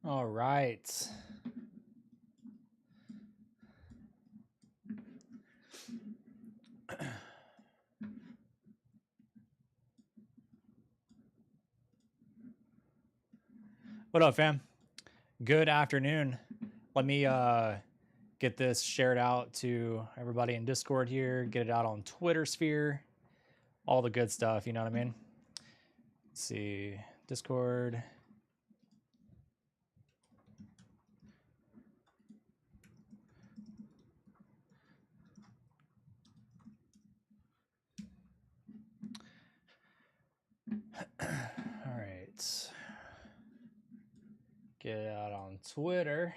All right. What up, fam? Good afternoon. Let me get this shared out to everybody in Discord here, get it out on Twitter sphere, all the good stuff, you know what I mean? Let's see, Discord. All right. Get it out on Twitter.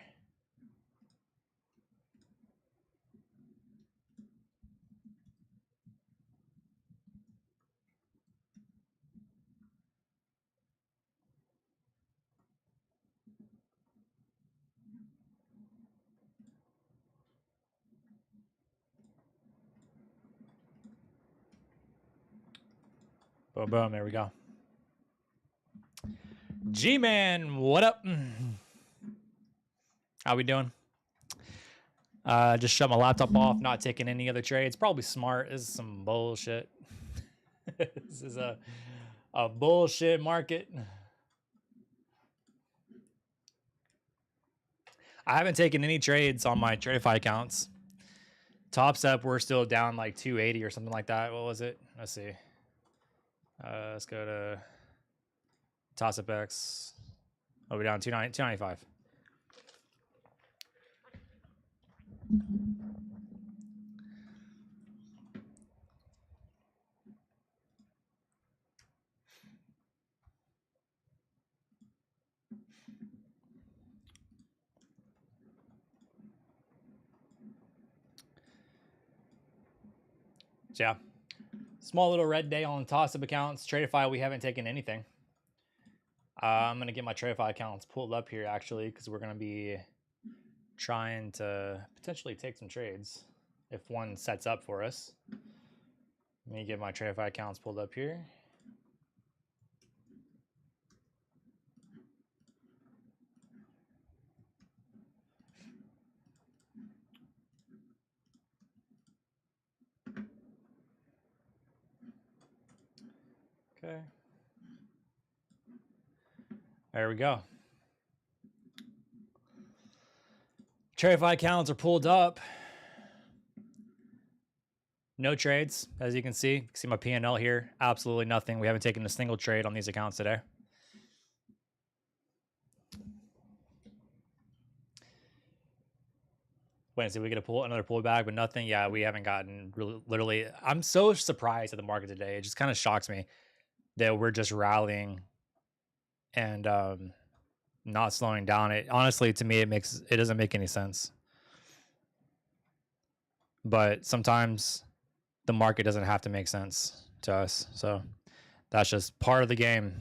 Boom, boom, there we go. G-Man, what up? How we doing? Just shut my laptop off, not taking any other trades. Probably smart. This is some bullshit. This is a bullshit market. I haven't taken any trades on my Tradify accounts. Tops up, we're still down like 280 or something like that. What was it? Let's see. Let's go to Toss Up X. Oh, we're down 295. So yeah, small little red day on toss-up accounts. Tradify, we haven't taken anything. I'm going to get my Tradify accounts pulled up here, actually, because we're going to be trying to potentially take some trades if one sets up for us. Let me get my Tradify accounts pulled up here. Okay. There we go. Tradify accounts are pulled up. No trades, as you can see. You can see my P&L here. Absolutely nothing. We haven't taken a single trade on these accounts today. Wait, so we get another pullback, but nothing. Yeah, we haven't gotten really, literally. I'm so surprised at the market today. It just kind of shocks me that we're just rallying and not slowing down. It honestly, to me, it doesn't make any sense. But sometimes the market doesn't have to make sense to us, so that's just part of the game.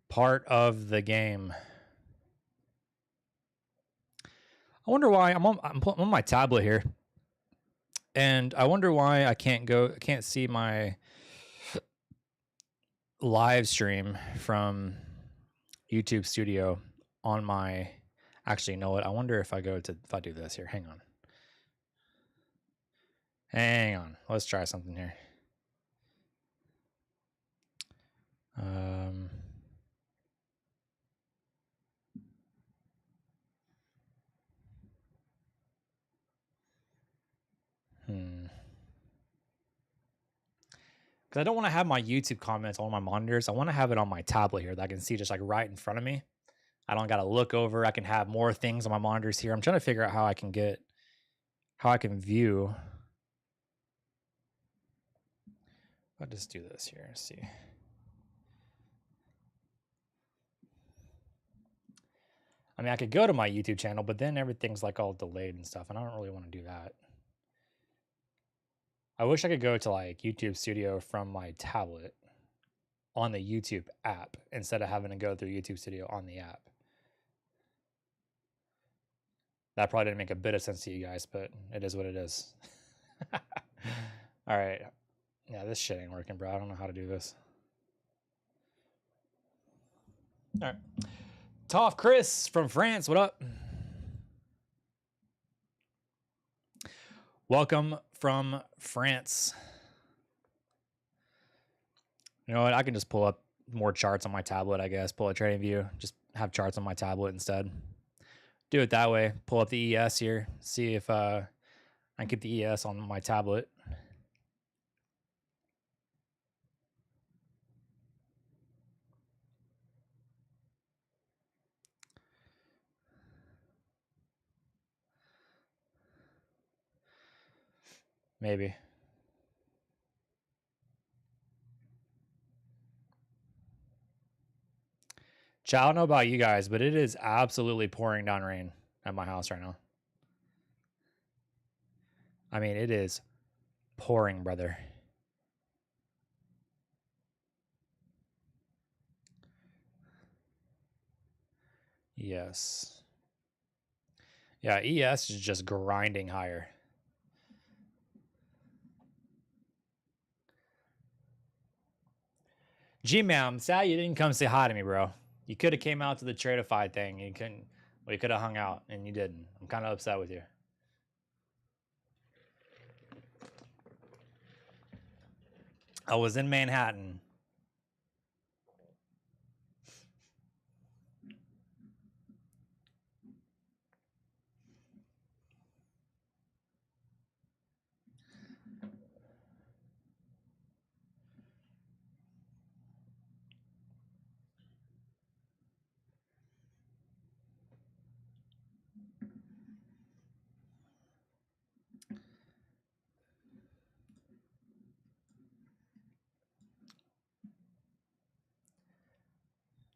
Part of the game. I wonder why I'm on my tablet here, and I wonder why I can't see my live stream from YouTube Studio on my. Actually, you know what? I wonder if I do this here. Hang on. Let's try something here. Because I don't want to have my YouTube comments on my monitors. I want to have it on my tablet here that I can see just like right in front of me. I don't got to look over. I can have more things on my monitors here. I'm trying to figure out how I can view. I'll just do this here. Let's see. I mean, I could go to my YouTube channel, but then everything's like all delayed and stuff, and I don't really want to do that. I wish I could go to like YouTube Studio from my tablet on the YouTube app instead of having to go through YouTube Studio on the app. That probably didn't make a bit of sense to you guys, but it is what it is. All right. Yeah, this shit ain't working, bro. I don't know how to do this. All right. Toph Chris from France, what up? Welcome from France. You know what? I can just pull up more charts on my tablet, I guess. Pull a trading view. Just have charts on my tablet instead. Do it that way. Pull up the ES here. See if I can keep the ES on my tablet. Maybe. Chat, I don't know about you guys, but it is absolutely pouring down rain at my house right now. I mean, it is pouring, brother. Yes. Yeah, ES is just grinding higher. G-Mam, sad you didn't come say hi to me, bro. You could have came out to the Tradeify thing. You couldn't. Well, you could have hung out, and you didn't. I'm kind of upset with you. I was in Manhattan.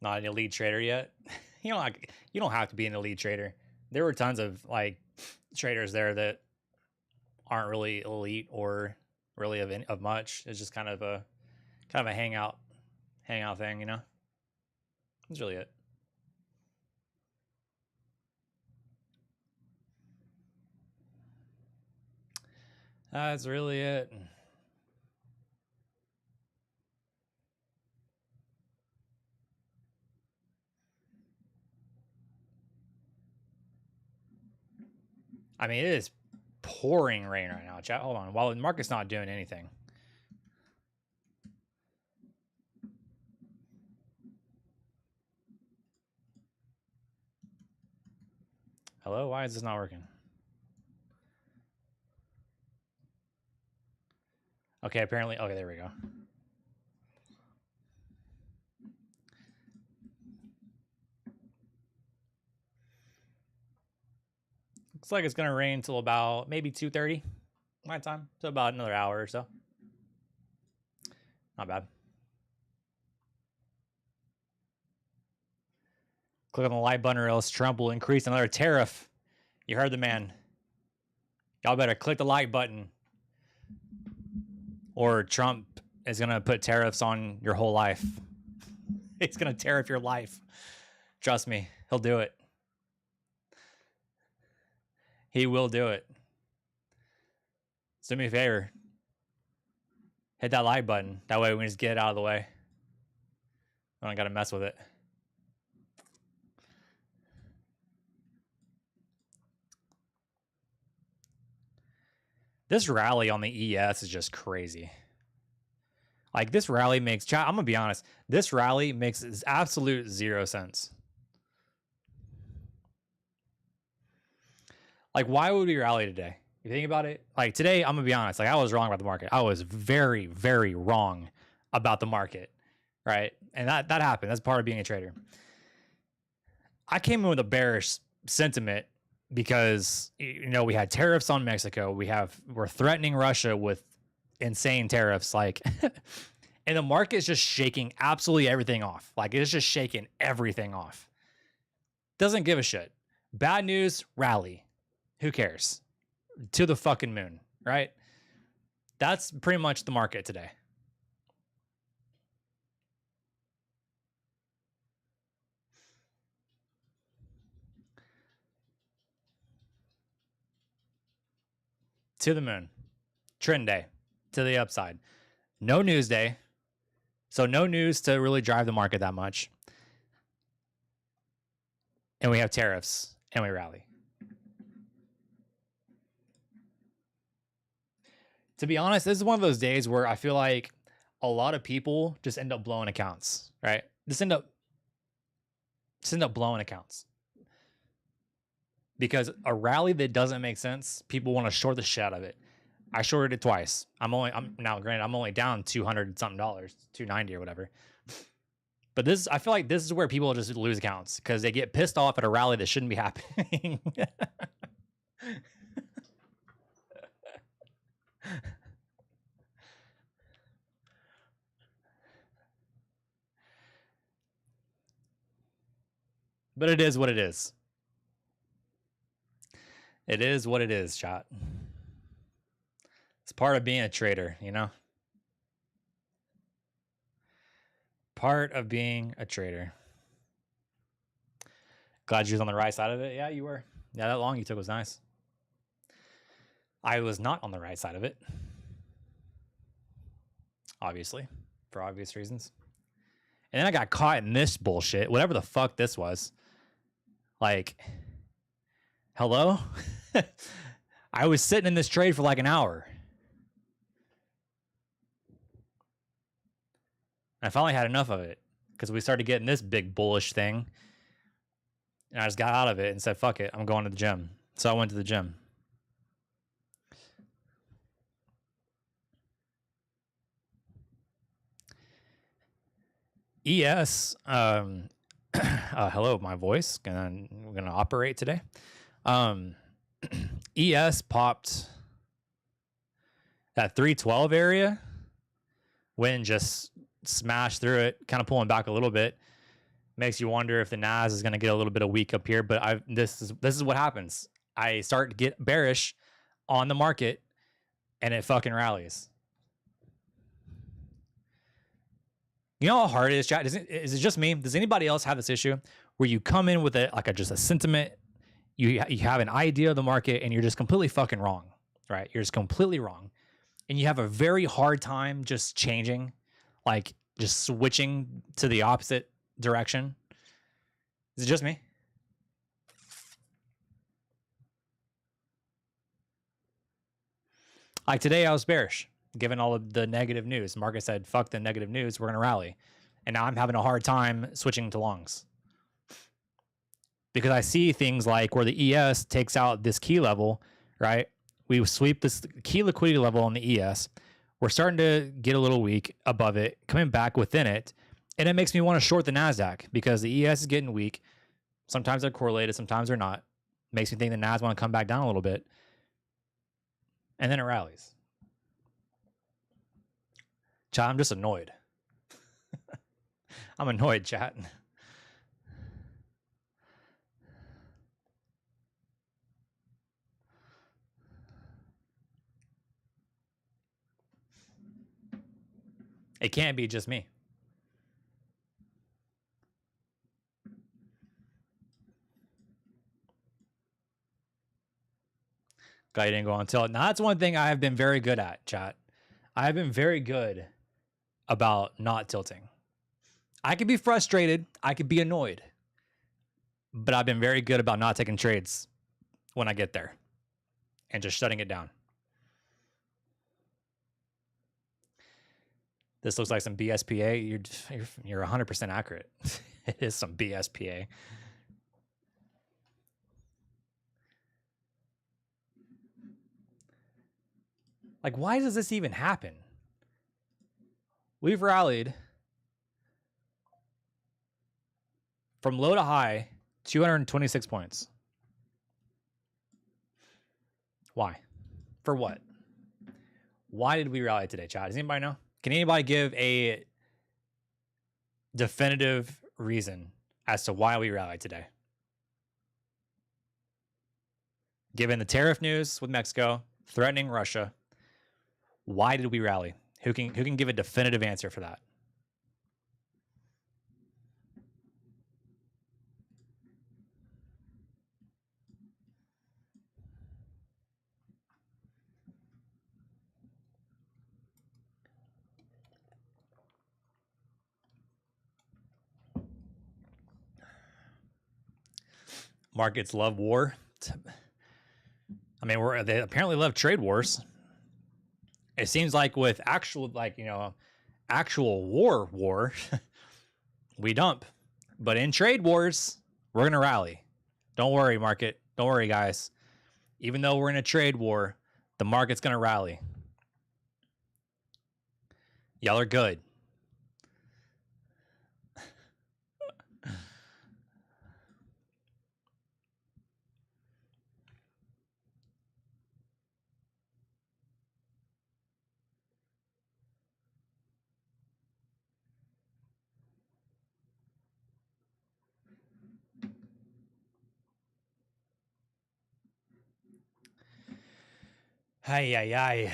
Not an elite trader yet. You don't have to be an elite trader. There were tons of like traders there that aren't really elite or really of much. It's just kind of a hangout thing, you know. That's really it. That's really it. I mean, it is pouring rain right now. Chat, hold on. While the market's not doing anything. Hello? Why is this not working? Okay, apparently. Okay, there we go. Looks like it's going to rain until about maybe 2:30 my time. So about another hour or so. Not bad. Click on the like button or else Trump will increase another tariff. You heard the man. Y'all better click the like button or Trump is going to put tariffs on your whole life. He's going to tariff your life. Trust me, he'll do it. He will do it. So do me a favor. Hit that like button. That way we can just get it out of the way. I don't got to mess with it. This rally on the ES is just crazy. Like, this rally makes... I'm going to be honest. This rally makes absolute 0 sense. Like, why would we rally today? You think about it? Like, today, I'm going to be honest. Like, I was wrong about the market. I was very, very wrong about the market. Right? And that happened. That's part of being a trader. I came in with a bearish sentiment because, you know, we had tariffs on Mexico. We're threatening Russia with insane tariffs. Like, and the market's just shaking absolutely everything off. Like, it's just shaking everything off. Doesn't give a shit. Bad news, rally. Who cares? To the fucking moon, right? That's pretty much the market today. to the moon. Trend day to the upside. No news day. So no news to really drive the market that much. And we have tariffs and we rally. To be honest, this is one of those days where I feel like a lot of people just end up blowing accounts, right? Just end up blowing accounts. Because a rally that doesn't make sense, people want to short the shit out of it. I shorted it twice. I'm now granted I'm only down $200 something, $290 or whatever. But this, I feel like this is where people just lose accounts because they get pissed off at a rally that shouldn't be happening. But it is what it is. It is what it is, chat. It's part of being a trader, you know? Part of being a trader. Glad you was on the right side of it. Yeah, you were. Yeah, that long you took was nice. I was not on the right side of it. Obviously, for obvious reasons. And then I got caught in this bullshit, whatever the fuck this was. Like, hello? I was sitting in this trade for like an hour. I finally had enough of it because we started getting this big bullish thing. And I just got out of it and said, fuck it, I'm going to the gym. So I went to the gym. ES, hello, my voice. We're gonna operate today. ES popped that 312 area, went and just smashed through it, kind of pulling back a little bit. Makes you wonder if the Nas is gonna get a little bit of weak up here. But this is what happens. I start to get bearish on the market, and it fucking rallies. You know how hard it is, chat? Is it just me? Does anybody else have this issue where you come in with just a sentiment, you have an idea of the market, and you're just completely fucking wrong, right? You're just completely wrong, and you have a very hard time just changing, like just switching to the opposite direction? Is it just me? Like today, I was bearish. Given all of the negative news, market said, fuck the negative news, we're going to rally. And now I'm having a hard time switching to longs. Because I see things like where the ES takes out this key level, right? We sweep this key liquidity level on the ES. We're starting to get a little weak above it, coming back within it. And it makes me want to short the Nasdaq because the ES is getting weak. Sometimes they're correlated, sometimes they're not. Makes me think the Nas want to come back down a little bit. And then it rallies. Chat, I'm just annoyed. I'm annoyed, chat. It can't be just me. Guy didn't go on tilt. Now that's one thing I have been very good at, chat. I have been very good about not tilting. I could be frustrated. I could be annoyed. But I've been very good about not taking trades when I get there and just shutting it down. This looks like some BSPA. You're 100% accurate. It is some BSPA. Like, why does this even happen? We've rallied from low to high, 226 points. Why? For what? Why did we rally today, chat? Does anybody know? Can anybody give a definitive reason as to why we rallied today? Given the tariff news with Mexico threatening Russia, why did we rally? Who can give a definitive answer for that? Markets love war. I mean, they apparently love trade wars. It seems like with actual, like, you know, actual war, we dump. But in trade wars, we're going to rally. Don't worry, market. Don't worry, guys. Even though we're in a trade war, the market's going to rally. Y'all are good. Hi.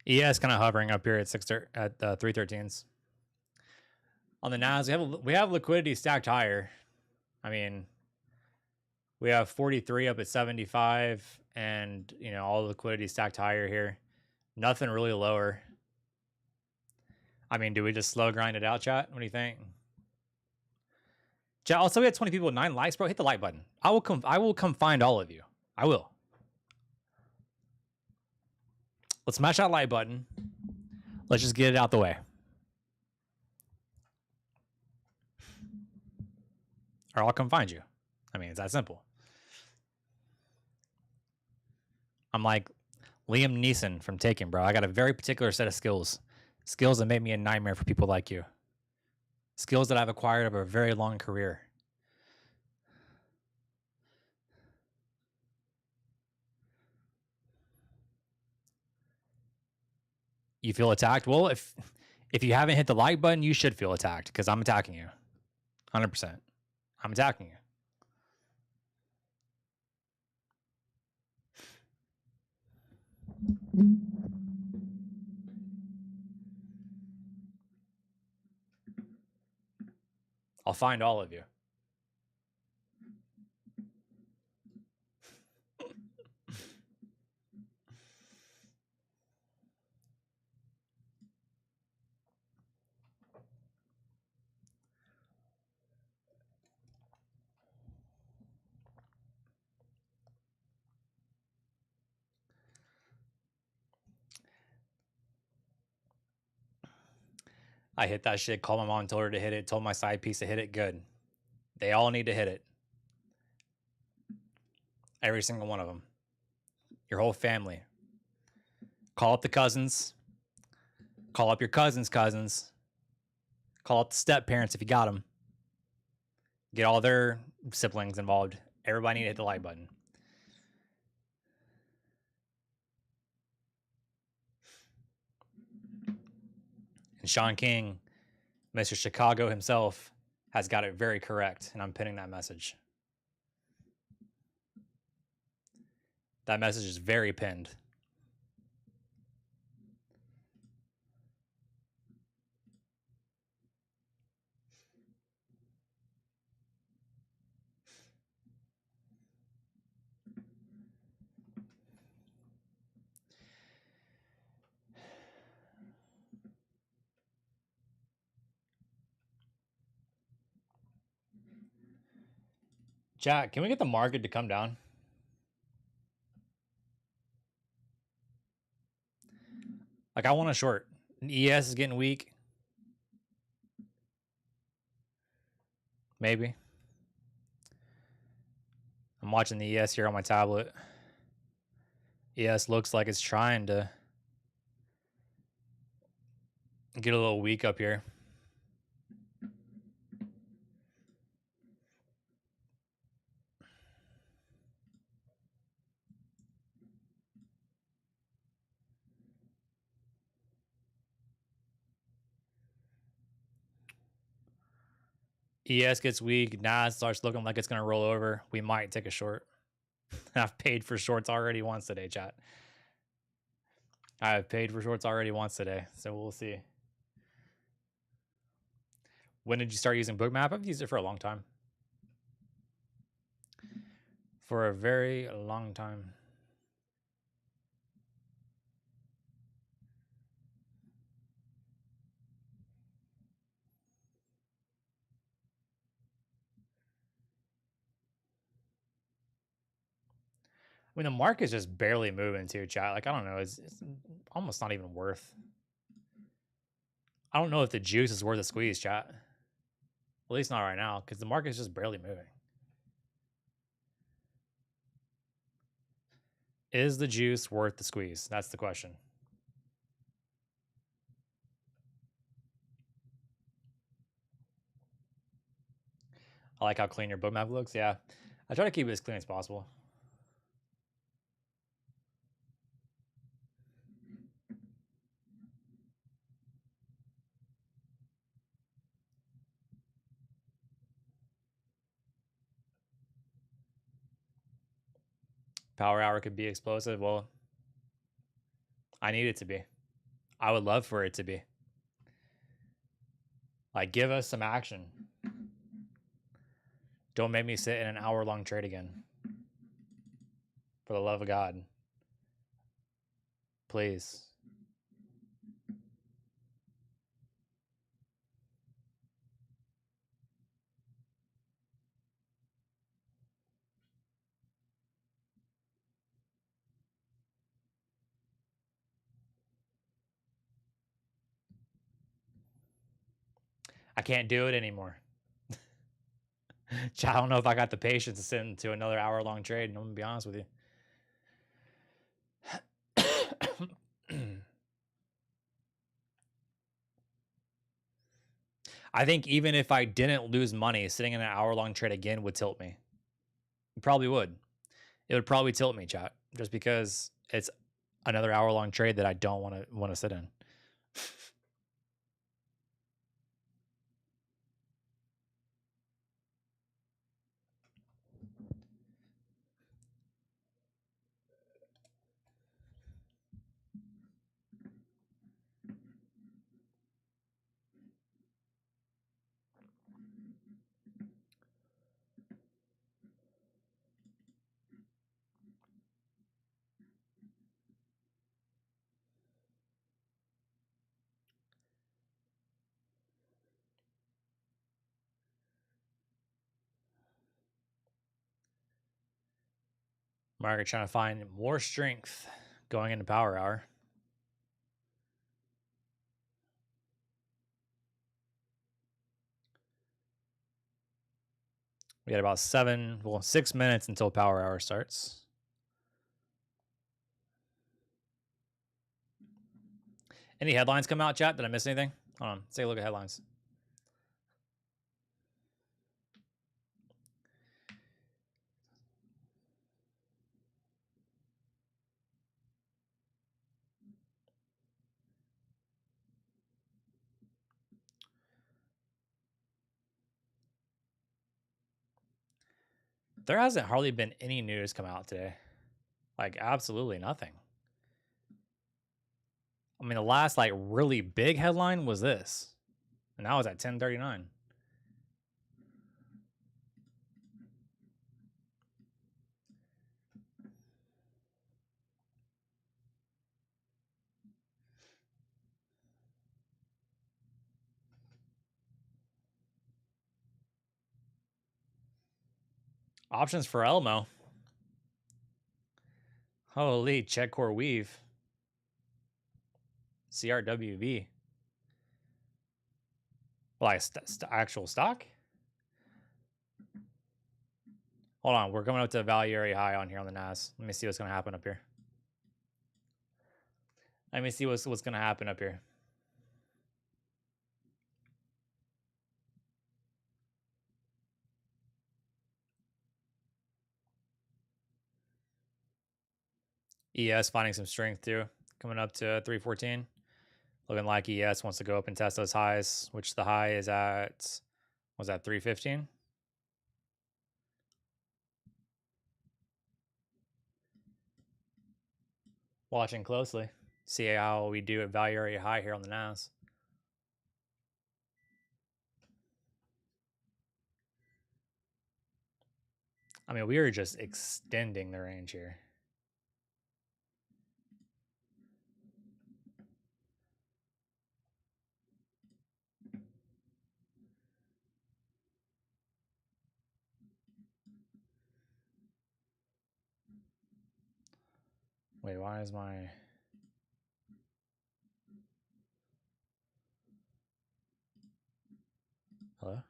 ES kind of hovering up here at 313s. On the Nasdaq, we have liquidity stacked higher. I mean, we have 43 up at 75, and you know, all the liquidity stacked higher here. Nothing really lower. I mean, do we just slow grind it out, chat? What do you think? Chat, also, we had 20 people with 9 likes, bro. Hit the like button. I will come find all of you. I will. Let's smash that like button. Let's just get it out the way. Or I'll come find you. I mean, it's that simple. I'm like Liam Neeson from Taken, bro. I got a very particular set of skills. Skills that made me a nightmare for people like you. Skills that I've acquired over a very long career. You feel attacked? Well, if you haven't hit the like button, you should feel attacked because I'm attacking you. 100%. I'm attacking you. I'll find all of you. I hit that shit, called my mom, told her to hit it, told my side piece to hit it. Good. They all need to hit it. Every single one of them. Your whole family. Call up the cousins. Call up your cousins' cousins. Call up the step parents if you got them. Get all their siblings involved. Everybody need to hit the like button. And Sean King, Mr. Chicago himself, has got it very correct, and I'm pinning that message. That message is very pinned. Jack, can we get the market to come down? Like, I want a short. ES is getting weak. Maybe. I'm watching the ES here on my tablet. ES looks like it's trying to get a little weak up here. ES gets weak. NAS starts looking like it's going to roll over. We might take a short. I've paid for shorts already once today, chat. I've paid for shorts already once today, so we'll see. When did you start using Bookmap? I've used it for a long time. For a very long time. When the market's just barely moving too, chat. Like, I don't know. It's almost not even worth. I don't know if the juice is worth a squeeze, chat. At least not right now, because the market's just barely moving. Is the juice worth the squeeze? That's the question. I like how clean your bookmap looks. Yeah. I try to keep it as clean as possible. Power hour could be explosive. Well, I need it to be. I would love for it to be. Like, give us some action. Don't make me sit in an hour-long trade again. For the love of God. Please. I can't do it anymore. I don't know if I got the patience to sit into another hour-long trade. I'm going to be honest with you. I think even if I didn't lose money, sitting in an hour-long trade again would tilt me. It probably would. It would probably tilt me, chat, just because it's another hour-long trade that I don't want to sit in. Market trying to find more strength going into power hour. We got about 6 minutes until power hour starts. Any headlines come out, chat? Did I miss anything? Hold on. Let's take a look at headlines. There hasn't hardly been any news come out today. Like, absolutely nothing. I mean, the last, like, really big headline was this. And that was at 10:39. Options for Elmo. Holy, check core weave. CRWV. Like actual stock? Hold on, we're coming up to a value area high on here on the NAS. Let me see what's going to happen up here. Let me see what's going to happen up here. ES finding some strength too. Coming up to 314. Looking like ES wants to go up and test those highs, which the high is at, was that 315? Watching closely. See how we do at value area high here on the NAS. I mean, we are just extending the range here. Wait, why is my... Hello?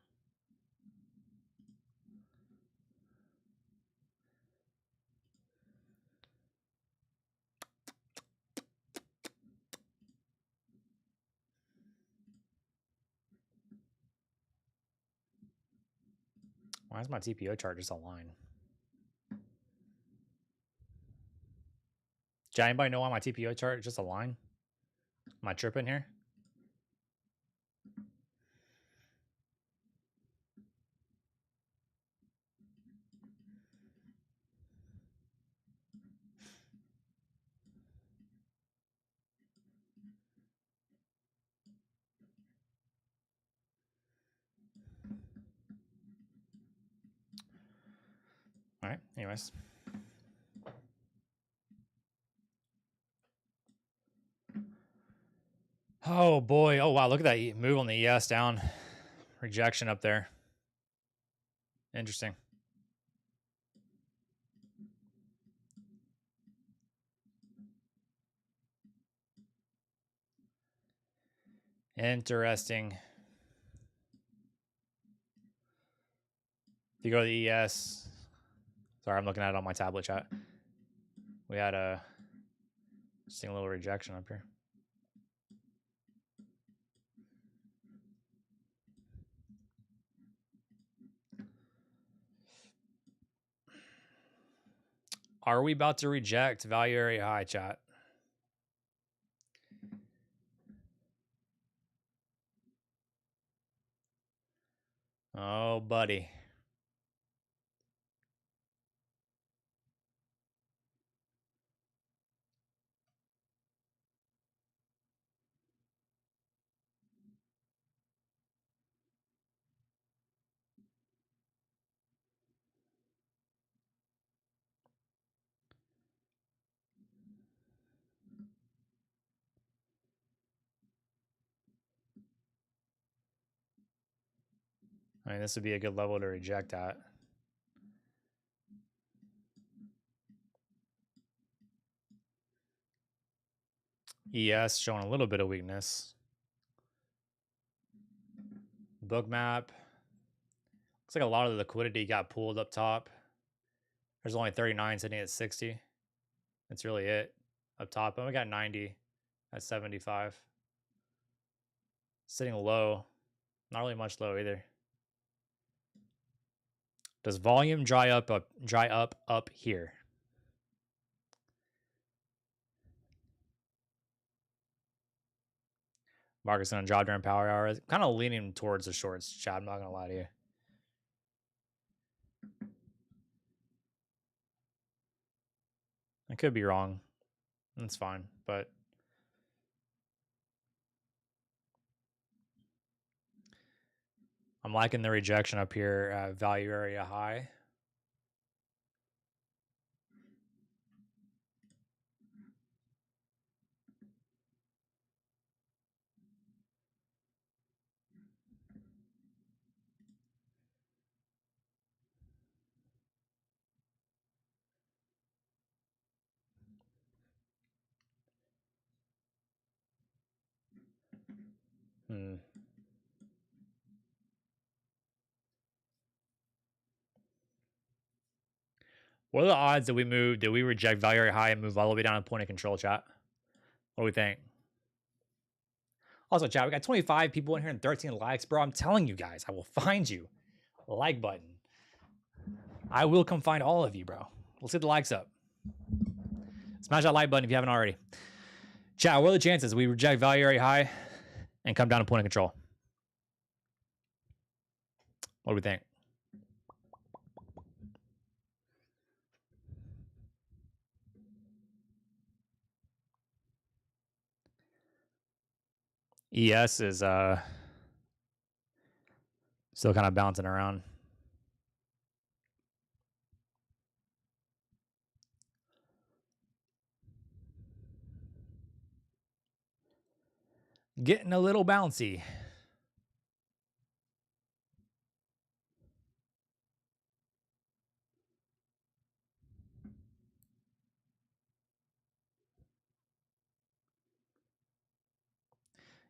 Why is my TPO chart just a line? Does anybody know why my TPO chart is just a line? Am I tripping here? All right, anyways. Oh boy, oh wow, look at that move on the ES down. Rejection up there. Interesting. Interesting. If you go to the ES, sorry, I'm looking at it on my tablet chat. We had a interesting little rejection up here. Are we about to reject value area high, chat? Oh, buddy. I mean, this would be a good level to reject at. ES showing a little bit of weakness. Bookmap. Looks like a lot of the liquidity got pulled up top. There's only 39 sitting at 60. That's really it up top. And we got 90 at 75. Sitting low. Not really much low either. Does volume dry up here? Market's gonna drop during power hour. Kind of leaning towards the shorts, chat. I'm not gonna lie to you. I could be wrong. That's fine, but I'm liking the rejection up here at value area high. What are the odds that we reject value area high and move all the way down to point of control, chat? What do we think? Also, chat, we got 25 people in here and 13 likes, bro. I'm telling you guys, I will find you. Like button. I will come find all of you, bro. Let's get the likes up. Smash that like button if you haven't already. Chat, what are the chances we reject value area high and come down to point of control? What do we think? ES is still kind of bouncing around. Getting a little bouncy.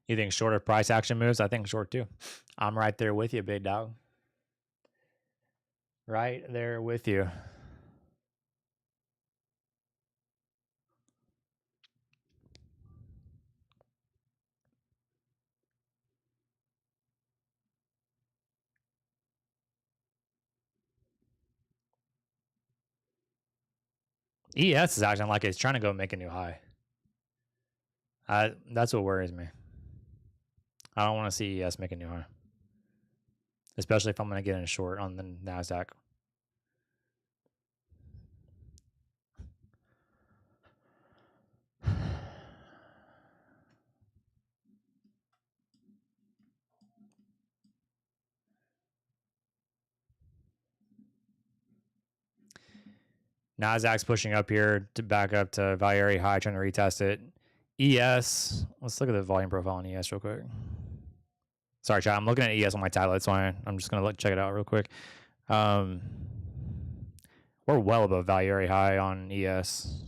You think short of price action moves? I think short too. I'm right there with you, big dog. Right there with you. ES is acting like it's trying to go make a new high. That's what worries me. I don't want to see ES make a new high, especially if I'm going to get in short on the Nasdaq. Nasdaq's pushing up here to back up to value area high, trying to retest it. ES, let's look at the volume profile on ES real quick. Sorry, chat. I'm looking at ES on my tablet. That's why I'm just gonna check it out real quick. We're well above value area high on ES,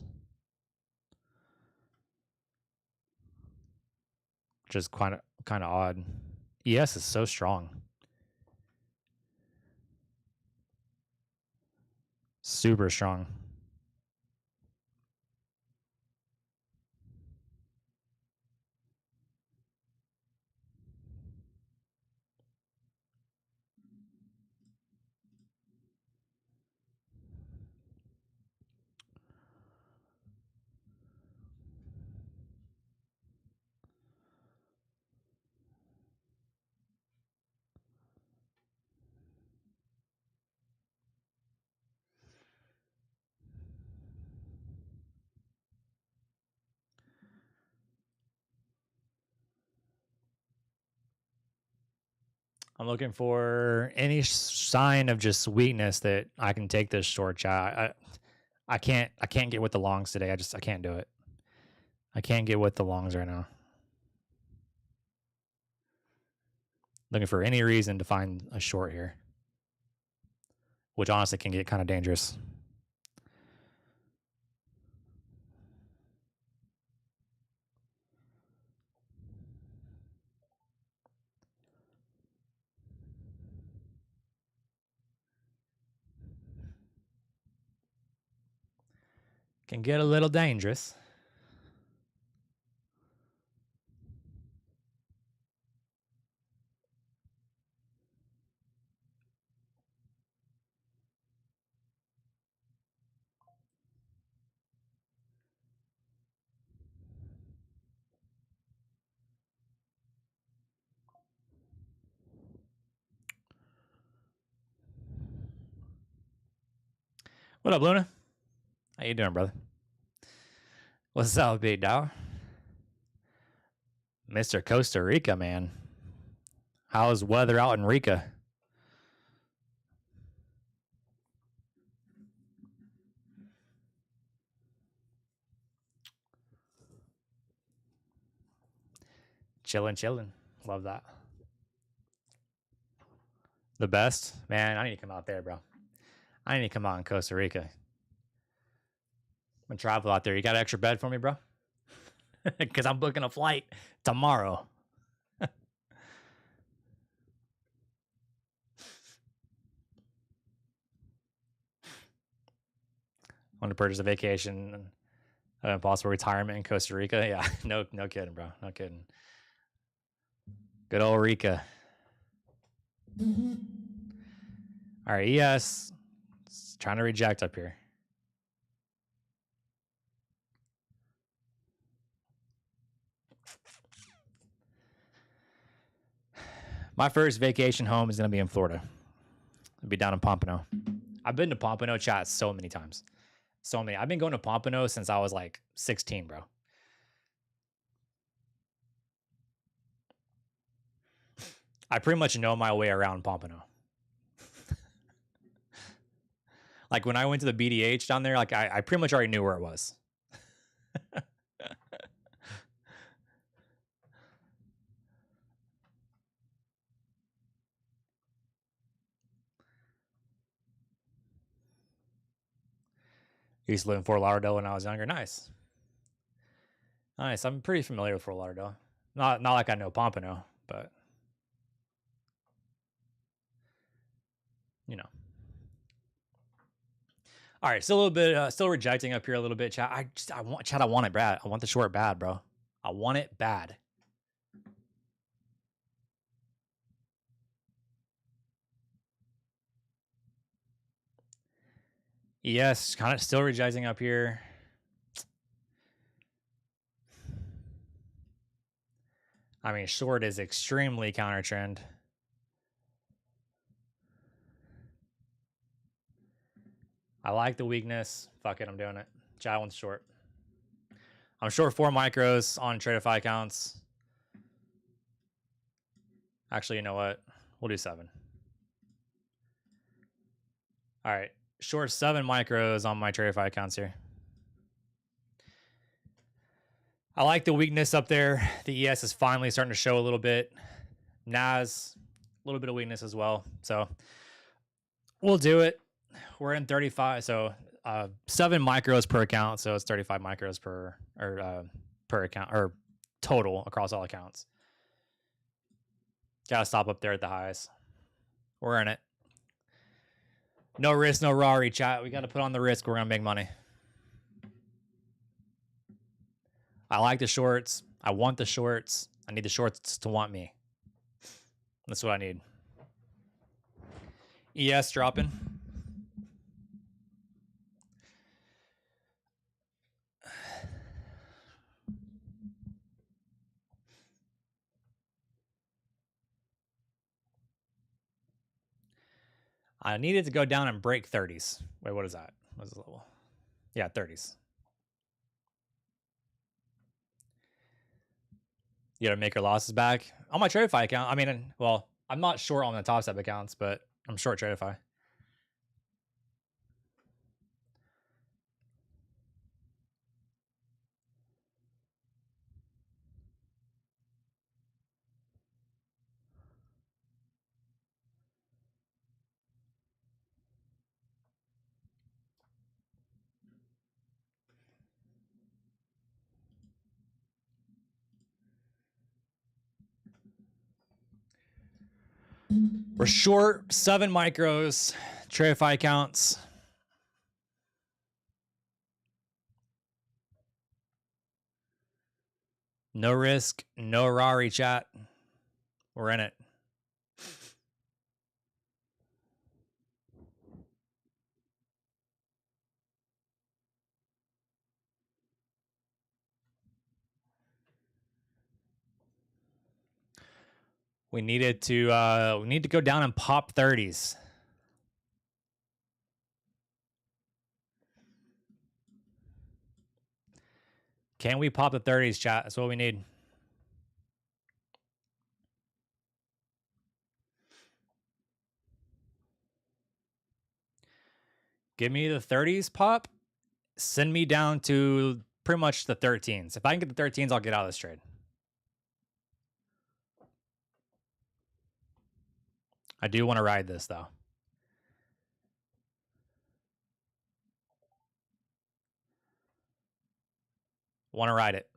which is kind of odd. ES is so strong, super strong. I'm looking for any sign of just weakness that I can take this short, chat. I can't get with the longs today. I can't do it. I can't get with the longs right now. Looking for any reason to find a short here, which honestly can get kind of dangerous. Can get a little dangerous. What up, Luna? How you doing, brother? What's up, big dog? Mr. Costa Rica, man. How's weather out in Rica? Chilling. Love that. The best? Man, I need to come out there, bro. I need to come out in Costa Rica. I'm gonna travel out there. You got an extra bed for me, bro? Because I'm booking a flight tomorrow. Want to purchase a vacation, possible retirement in Costa Rica? Yeah, no kidding, bro. No kidding. Good old Rica. All right, ES. It's trying to reject up here. My first vacation home is going to be in Florida. It'll be down in Pompano. I've been to Pompano, chat, so many times. So many. I've been going to Pompano since I was like 16, bro. I pretty much know my way around Pompano. Like when I went to the BDH down there, like I pretty much already knew where it was. I used to live in Fort Lauderdale when I was younger. Nice. I'm pretty familiar with Fort Lauderdale. Not like I know Pompano, but you know. All right, still a little bit, still rejecting up here a little bit, chat. I want it bad. I want the short bad, bro. I want it bad. Yes, kind of still rejecting up here. I mean, short is extremely counter trend. I like the weakness. Fuck it, I'm doing it. Chat wants short. I'm short 4 micros on Tradeify accounts. Actually, you know what? We'll do 7. All right, short 7 micros on my Tradeify accounts here. I like the weakness up there. The ES is finally starting to show a little bit. NAS, a little bit of weakness as well. So we'll do it. We're in 35, so 7 micros per account. So it's 35 micros per account, or total across all accounts. Gotta stop up there at the highs. We're in it. No risk, no Rari, chat. We gotta put on the risk. We're gonna make money. I like the shorts. I want the shorts. I need the shorts to want me. That's what I need. ES dropping. I needed to go down and break 30s. Wait, what is that? What's the level? Yeah, 30s. You gotta make your losses back. On my Tradeify account, I mean, well, I'm not short on the top step accounts, but I'm short Tradeify. We're short 7 micros, Tradeify accounts. No risk, no Rari, chat. We're in it. We need to go down and pop 30s. Can we pop the 30s, chat? That's what we need. Give me the 30s pop. Send me down to pretty much the 13s. If I can get the 13s, I'll get out of this trade. I do want to ride this, though. Want to ride it.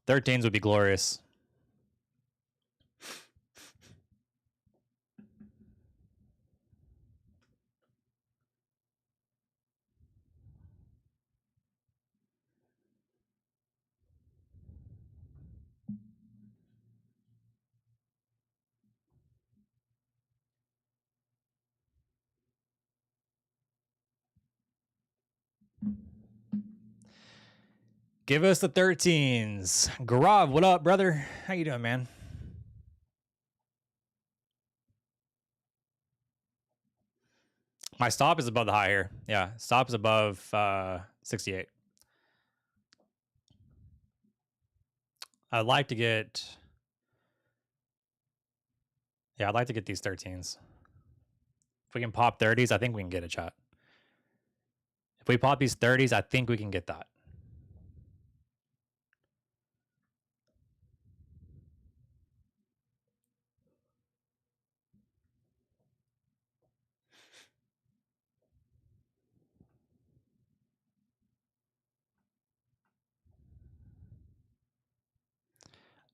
Thirteens would be glorious. Give us the 13s. Gaurav, what up, brother? How you doing, man? My stop is above the high here. Yeah, stop is above 68. I'd like to get... Yeah, I'd like to get these 13s. If we can pop 30s, I think we can get a shot. If we pop these 30s, I think we can get that.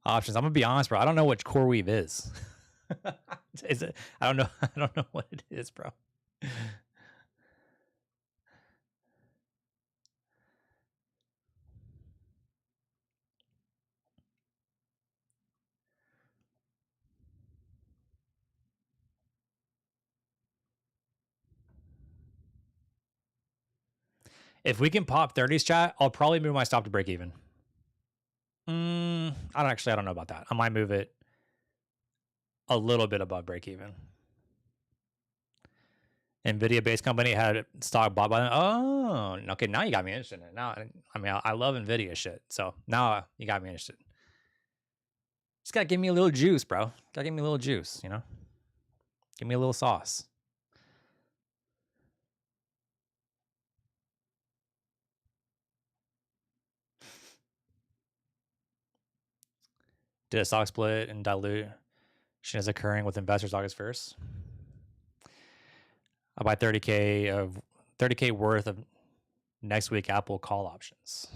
Options. I'm gonna be honest, bro. I don't know what core weave is. Is it? I don't know. I don't know what it is, bro. If we can pop 30s, chat, I'll probably move my stop to break even. I don't know about that. I might move it a little bit above break even. Nvidia based company had stock bought by them. Oh, okay. Now you got me interested in it. Now, I mean, I love Nvidia shit. So now you got me interested. Just gotta give me a little juice, bro. Gotta give me a little juice, you know? Give me a little sauce. Did a stock split and dilution is occurring with investors August 1st. I buy 30K worth of next week Apple call options.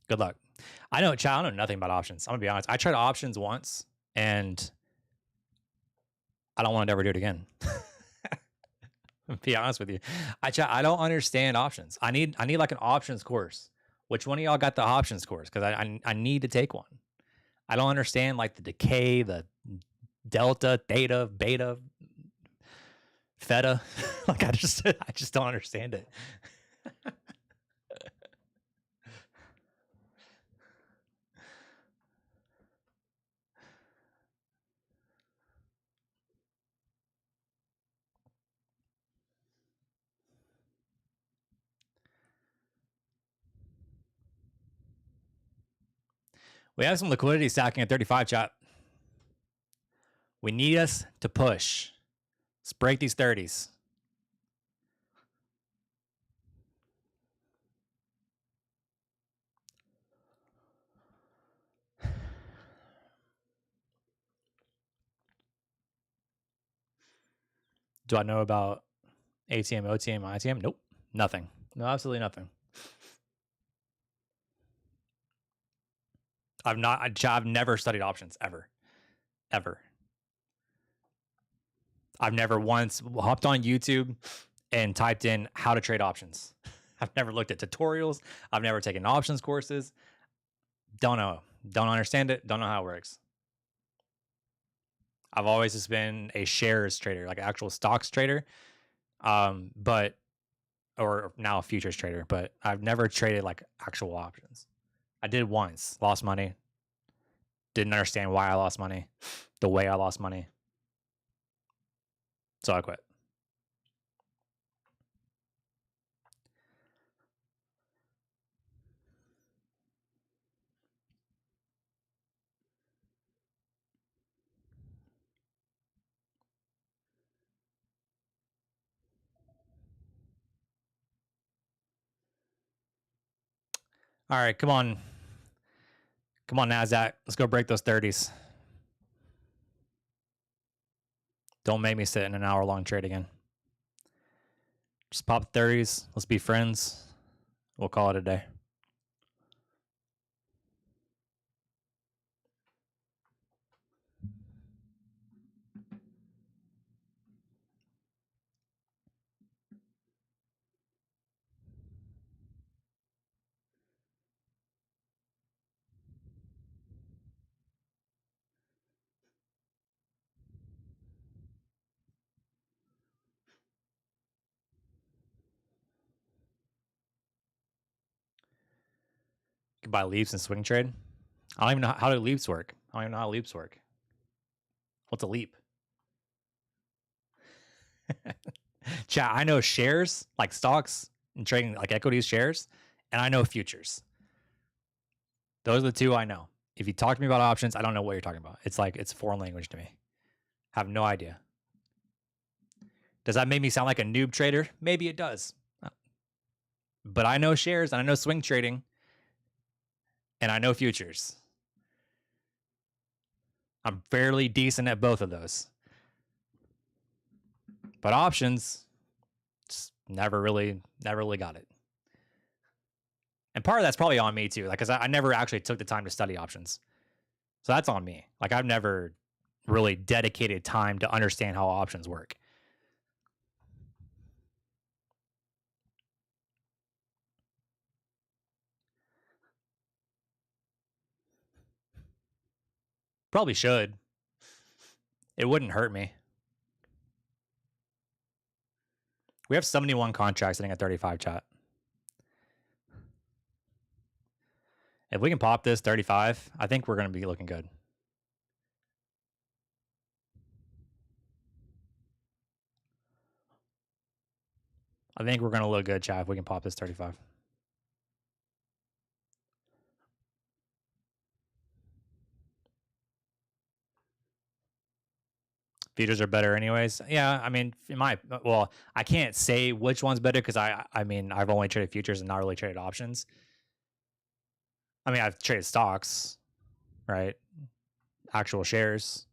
Good luck. I know, chat. I know nothing about options. I'm gonna be honest. I tried options once, and I don't want to ever do it again. Be honest with you. I don't understand options. I need like an options course. Which one of y'all got the options course? Because I need to take one. I don't understand like the decay, the delta, theta, beta, theta. Like I just don't understand it. We have some liquidity stacking at 35, chat. We need us to push. Let's break these 30s. Do I know about ATM, OTM, ITM? Nope. Nothing. No, absolutely nothing. I've never studied options ever. I've never once hopped on YouTube and typed in how to trade options. I've never looked at tutorials. I've never taken options courses. Don't know. Don't understand it. Don't know how it works. I've always just been a shares trader, like an actual stocks trader. Or now a futures trader, but I've never traded like actual options. I did once, lost money. Didn't understand why I lost money, the way I lost money. So I quit. All right, come on. Come on, Nasdaq. Let's go break those 30s. Don't make me sit in an hour-long trade again. Just pop 30s. Let's be friends. We'll call it a day. You can buy leaps and swing trade. I don't even know how do leaps work. I don't even know how leaps work. What's a leap? Chat, I know shares, like stocks and trading like equities shares, and I know futures. Those are the two I know. If you talk to me about options, I don't know what you're talking about. It's like it's foreign language to me. I have no idea. Does that make me sound like a noob trader? Maybe it does. But I know shares and I know swing trading and I know futures. I'm fairly decent at both of those. But options, just never really got it. And part of that's probably on me too, like because I never actually took the time to study options. So that's on me. Like I've never really dedicated time to understand how options work. Probably should. It wouldn't hurt me. We have 71 contracts sitting at 35, chat. If we can pop this 35, I think we're going to be looking good. I think we're going to look good, chat, if we can pop this 35. Futures are better anyways. Yeah, I mean, well, I can't say which one's better because I mean, I've only traded futures and not really traded options. I mean, I've traded stocks, right? Actual shares.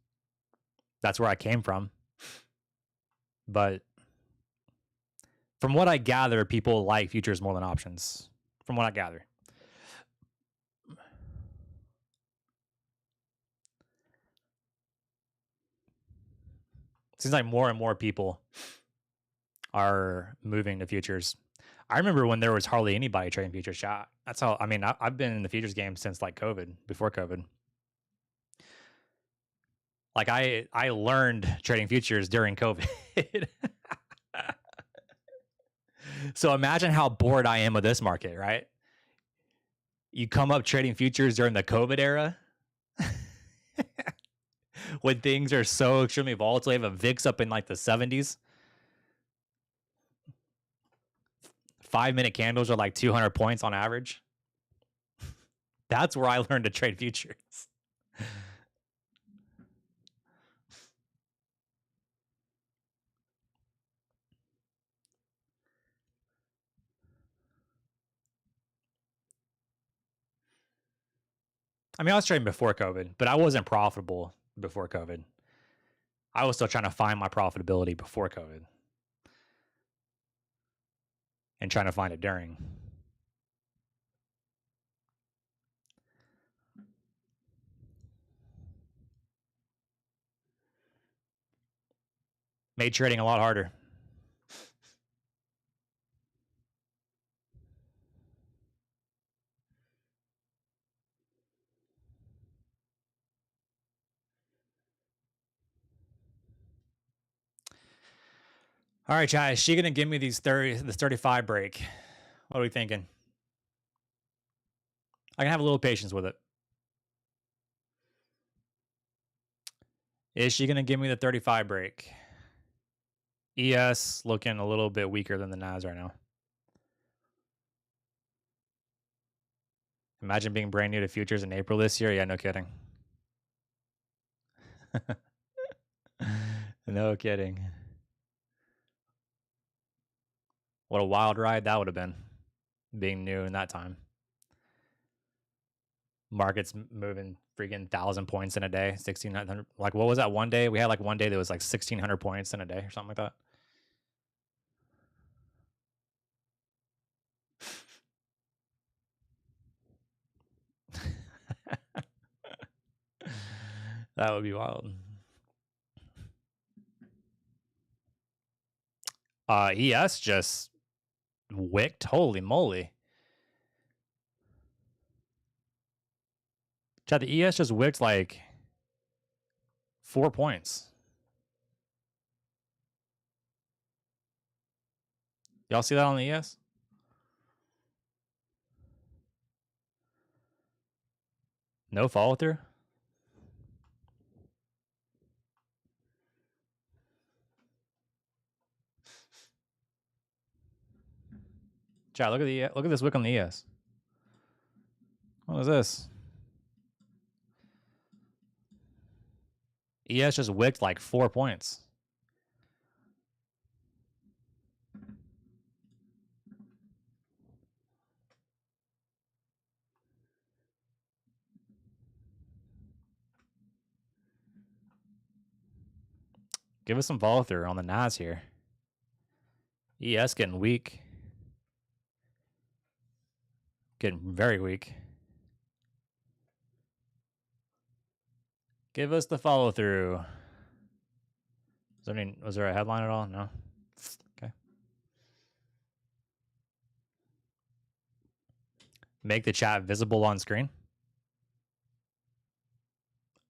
That's where I came from. But from what I gather, people like futures more than options. From what I gather. Seems like more and more people are moving to futures. I remember when there was hardly anybody trading futures. Chat. That's how. I mean, I've been in the futures game since like COVID, before COVID. Like I learned trading futures during COVID. So imagine how bored I am with this market, right? You come up trading futures during the COVID era when things are so extremely volatile. You have a VIX up in like the 70s. 5-minute candles are like 200 points on average. That's where I learned to trade futures. I mean, I was trading before COVID, but I wasn't profitable before COVID. I was still trying to find my profitability before COVID and trying to find it during. Made trading a lot harder. All right, chat. Is she gonna give me this 35 break? What are we thinking? I can have a little patience with it. Is she gonna give me the 35 break? ES looking a little bit weaker than the NAS right now. Imagine being brand new to futures in April this year. Yeah, no kidding. No kidding. What a wild ride that would have been, being new in that time. Markets moving freaking 1,000 points in a day, 1,600. Like, what was that one day? We had like one day that was like 1,600 points in a day or something like that. That would be wild. ES just wicked. Holy moly. Chad, the ES just wicked like 4 points. Y'all see that on the ES? No follow through? Chad, look at this wick on the ES. What is this? ES just wicked like 4 points. Give us some follow through on the NAS here. ES getting weak. Getting very weak. Give us the follow through. Was there a headline at all? No. Okay. Make the chat visible on screen.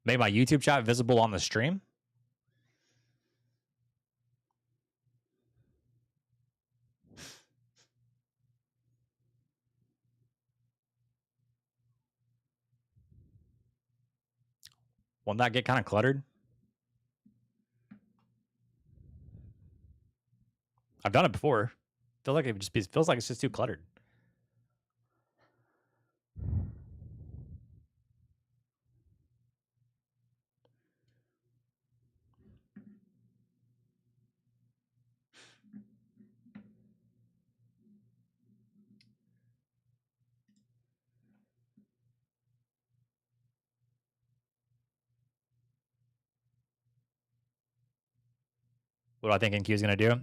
Make my YouTube chat visible on the stream. Won't that get kind of cluttered? I've done it before. Feels like it's just too cluttered. What do I think NQ is going to do?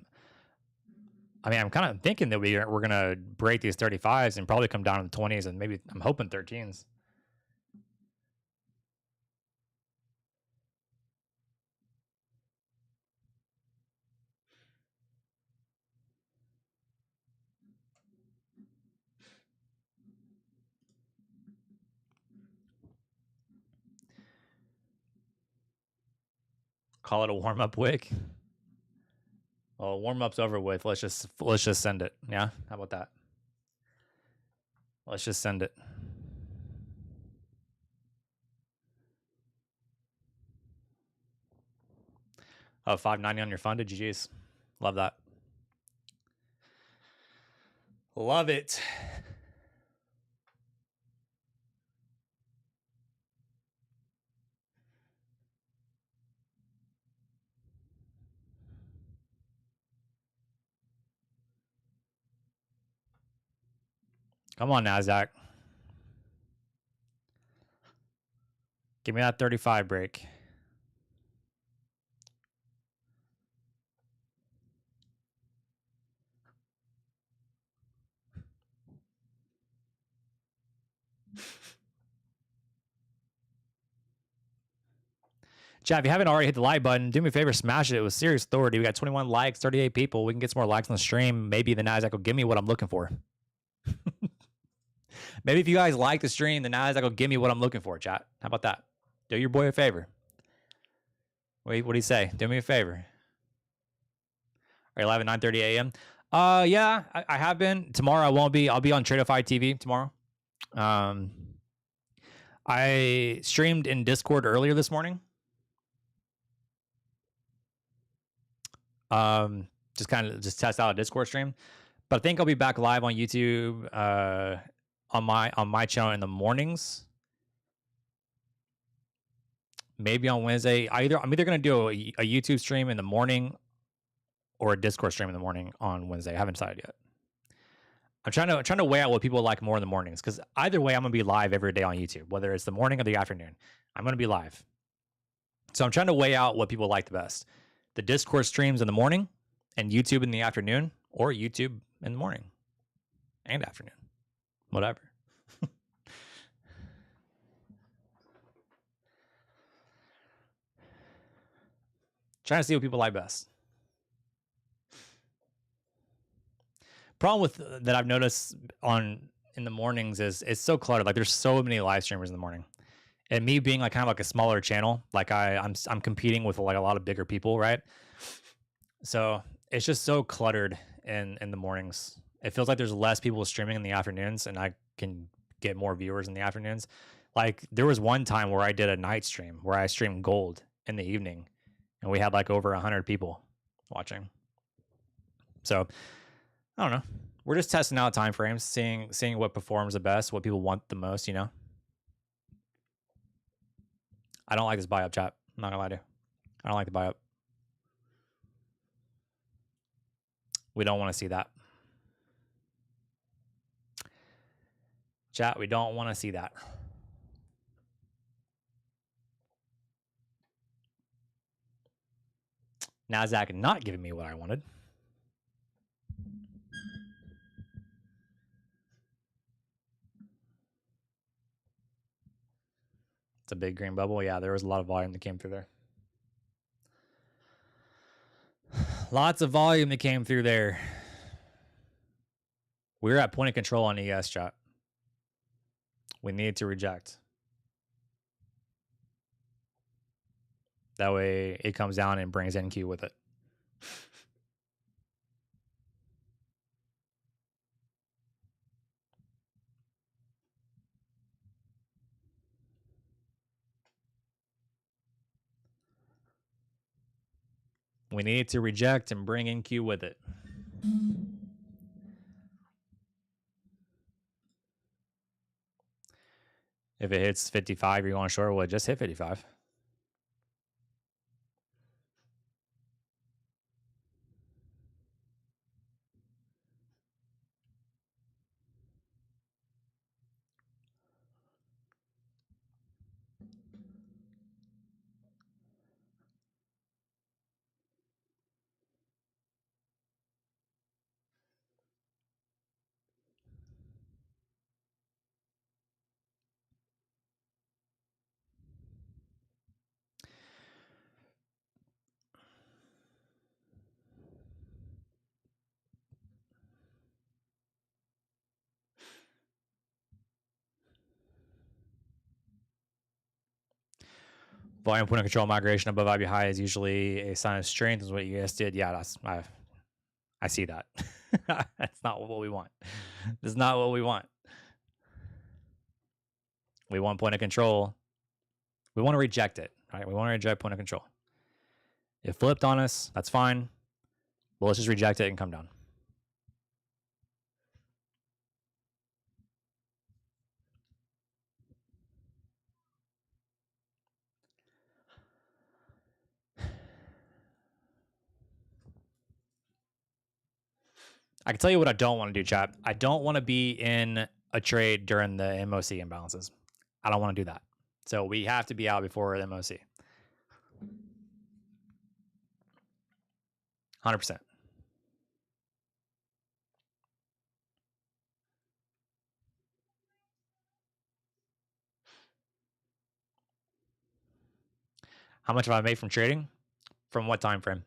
I mean, I'm kind of thinking that we're going to break these 35s and probably come down to the 20s and maybe I'm hoping 13s. Call it a warm-up wick. Well, warm-up's over with. Let's just send it. Yeah, how about that? Let's just send it. Oh, $5.90 on your funded. GG's. Love that. Love it. Come on, Nasdaq. Give me that 35 break. Chat, if you haven't already hit the like button, do me a favor, smash it. It was serious authority. We got 21 likes, 38 people. We can get some more likes on the stream. Maybe the Nasdaq will give me what I'm looking for. Maybe if you guys like the stream, the Nasdaq will give me what I'm looking for, chat. How about that? Do your boy a favor. Wait, what do you say? Do me a favor. Are you live at 9:30 a.m.? Yeah, I have been. Tomorrow I won't be. I'll be on Tradeify TV tomorrow. I streamed in Discord earlier this morning. Just test out a Discord stream. But I think I'll be back live on YouTube on my channel in the mornings. Maybe on Wednesday. I'm either gonna do a YouTube stream in the morning or a Discord stream in the morning on Wednesday. I haven't decided yet. I'm trying to weigh out what people like more in the mornings, because either way, I'm gonna be live every day on YouTube, whether it's the morning or the afternoon. I'm gonna be live. So I'm trying to weigh out what people like the best. The Discord streams in the morning and YouTube in the afternoon, or YouTube in the morning and afternoon. Whatever. Trying to see what people like best. Problem with that I've noticed in the mornings is it's so cluttered. Like, there's so many live streamers in the morning, and me being like kind of like a smaller channel, like I'm competing with like a lot of bigger people, right? So it's just so cluttered in the mornings. It feels like there's less people streaming in the afternoons, and I can get more viewers in the afternoons. Like, there was one time where I did a night stream where I streamed gold in the evening, and we had like over 100 people watching. So I don't know. We're just testing out time frames, seeing what performs the best, what people want the most, you know? I don't like this buy up, chat. I'm not gonna lie to you. I don't like the buy up. We don't want to see that. Chat, we don't want to see that. Nasdaq not giving me what I wanted. The big green bubble. Yeah, there was a lot of volume that came through there. Lots of volume that came through there. We were at point of control on ES, chat. We needed to reject. That way it comes down and brings NQ with it. We need to reject and bring NQ with it. If it hits 55, you're going short, well, it just hit 55. Volume point of control migration above IB high is usually a sign of strength, is what you guys did. Yeah, I see that. That's not what we want. That's not what we want. We want point of control. We want to reject it, right? We want to reject point of control. It flipped on us. That's fine. Well, let's just reject it and come down. I can tell you what I don't want to do, chat. I don't want to be in a trade during the MOC imbalances. I don't want to do that. So we have to be out before the MOC. 100%. How much have I made from trading? From what time frame?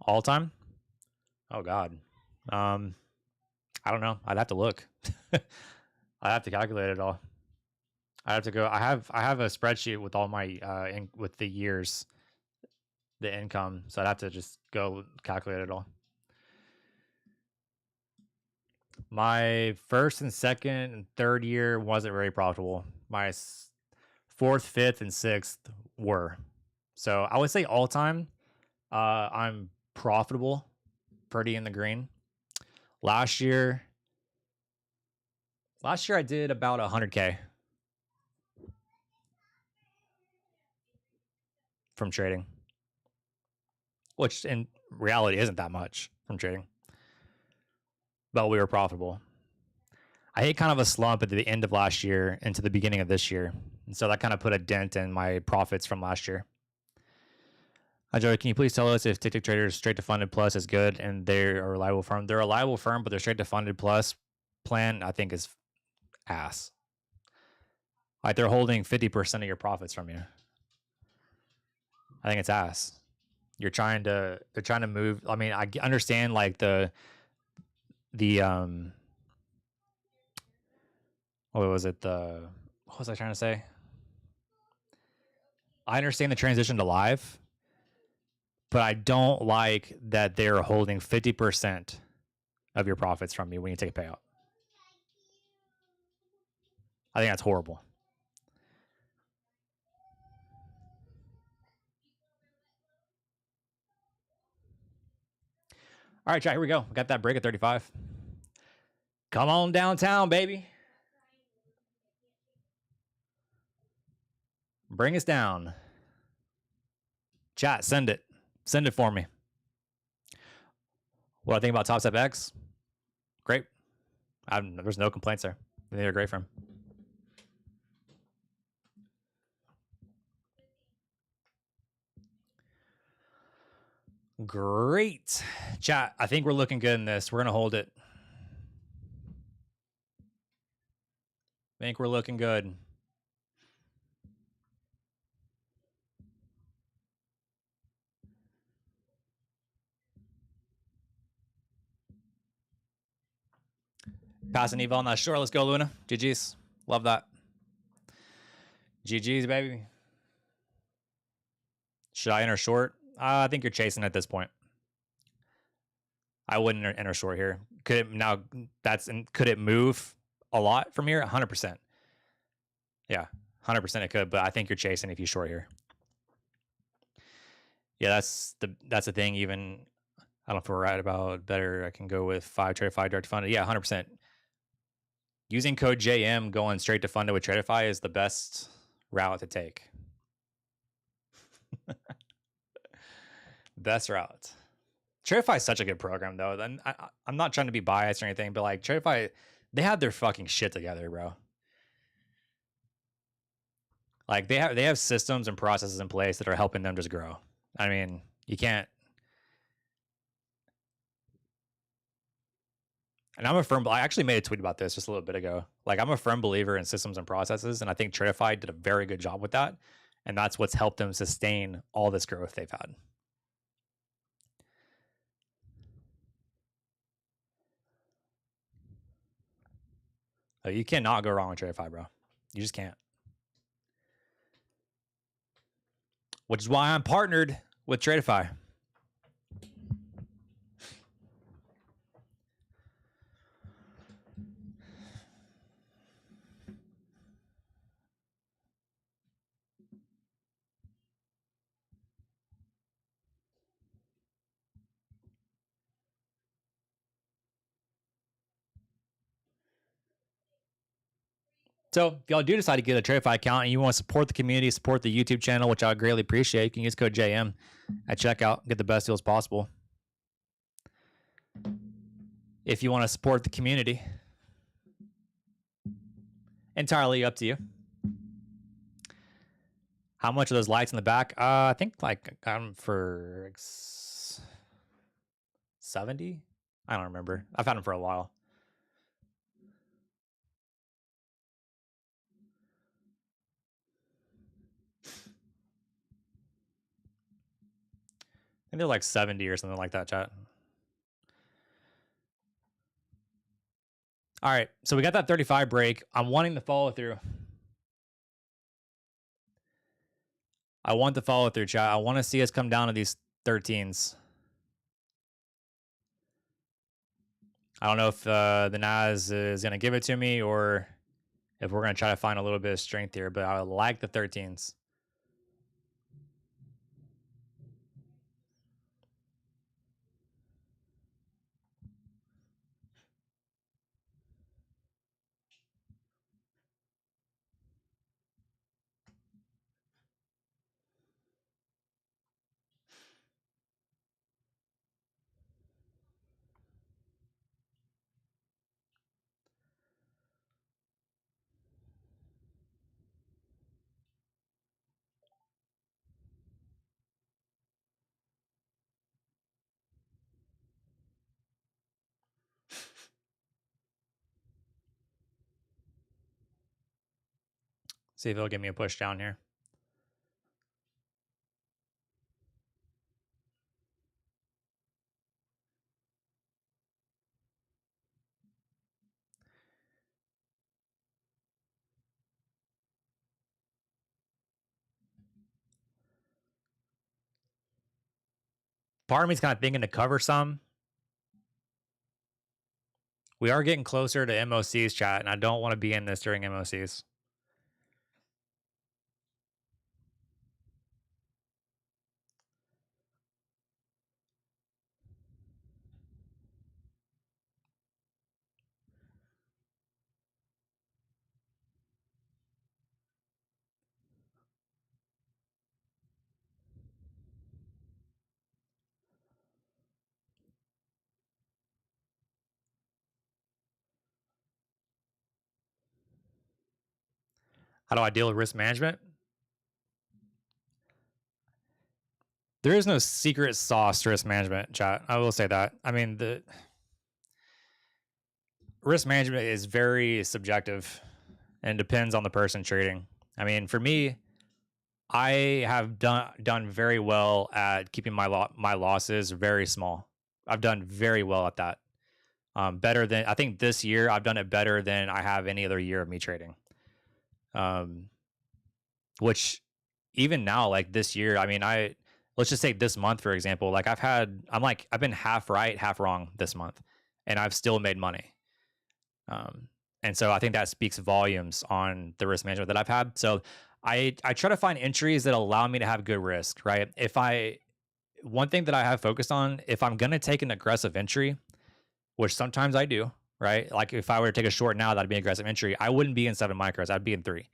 All time? Oh God. I don't know. I'd have to look. I'd have to calculate it all. I have to go. I have a spreadsheet with all my with the years, the income. So I'd have to just go calculate it all. My first and second and third year wasn't very profitable. My fourth, fifth, and sixth were. So I would say all time, I'm profitable, pretty in the green. Last year I did about 100K from trading, which in reality isn't that much from trading, but we were profitable. I hit kind of a slump at the end of last year into the beginning of this year, and so that kind of put a dent in my profits from last year. Hi, Joey. Can you please tell us if TickTick Traders Straight to Funded Plus is good and they're a reliable firm? They're a reliable firm, but their Straight to Funded Plus plan, I think, is ass. Like they're holding 50% of your profits from you. I think it's ass. They're trying to move. I mean, I understand like the what was it? What was I trying to say? I understand the transition to live, but I don't like that they're holding 50% of your profits from you when you take a payout. I think that's horrible. All right, chat, here we go. We got that break at 35. Come on downtown, baby. Bring us down. Chat, send it. Send it for me. What I think about Top Step X? Great. There's no complaints there. I think they're great for him. Great. Chat, I think we're looking good in this. We're going to hold it. I think we're looking good. Passing Eva on that short. Let's go, Luna. GG's. Love that. GG's, baby. Should I enter short? I think you're chasing at this point. I wouldn't enter short here. Could it move a lot from here? 100%. Yeah, 100% it could, but I think you're chasing if you short here. Yeah, that's the thing. Even I don't know if we're right about better. I can go with 5 Tradeify direct funded. Yeah, 100%. Using code JM going straight to funded with Tradeify is the best route to take. Best route. Tradeify is such a good program, though. Then I'm not trying to be biased or anything, but like Tradeify, they have their fucking shit together, bro. Like they have systems and processes in place that are helping them just grow. I mean, you can't. And I actually made a tweet about this just a little bit ago. Like, I'm a firm believer in systems and processes, and I think Tradeify did a very good job with that. And that's what's helped them sustain all this growth they've had. You cannot go wrong with Tradeify, bro. You just can't. Which is why I'm partnered with Tradeify. So if y'all do decide to get a Tradeify account and you want to support the community, support the YouTube channel, which I would greatly appreciate, you can use code JM at checkout, get the best deals possible. If you want to support the community, entirely up to you. How much are those lights in the back? I think like I got them for 70. I don't remember. I've had them for a while. I think they're like 70 or something like that, chat. All right, so we got that 35 break. I'm wanting the follow through. I want the follow through, chat. I want to see us come down to these 13s. I don't know if the Nas is going to give it to me or if we're going to try to find a little bit of strength here, but I would like the 13s. See if it'll give me a push down here. Part of me's kind of thinking to cover some. We are getting closer to MOCs, chat, and I don't want to be in this during MOCs. How do I deal with risk management? There is no secret sauce to risk management, chat. I will say that. I mean, the risk management is very subjective and depends on the person trading. I mean, for me, I have done very well at keeping my losses very small. I've done very well at that. Better than, I think this year I've done it better than I have any other year of me trading. Which even now, like this year, I mean, let's just say this month, for example, like I've been half right, half wrong this month, and I've still made money. And so I think that speaks volumes on the risk management that I've had. So I try to find entries that allow me to have good risk, right? One thing that I have focused on, if I'm going to take an aggressive entry, which sometimes I do, right? Like if I were to take a short now, that'd be an aggressive entry. I wouldn't be in 7 micros. I'd be in 3.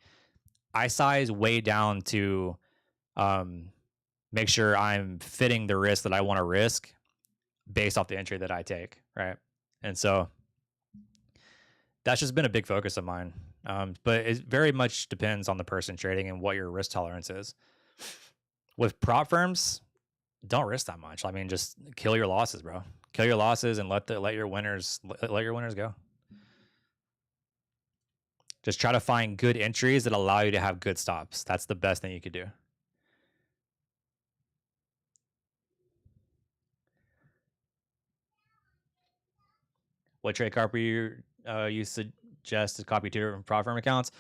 I size way down to make sure I'm fitting the risk that I want to risk based off the entry that I take, right? And so that's just been a big focus of mine. But it very much depends on the person trading and what your risk tolerance is. With prop firms, don't risk that much. I mean, just kill your losses, bro. Kill your losses and let your winners go. Just try to find good entries that allow you to have good stops. That's the best thing you could do. What trade copy you suggest to copy 2 different prop firm accounts?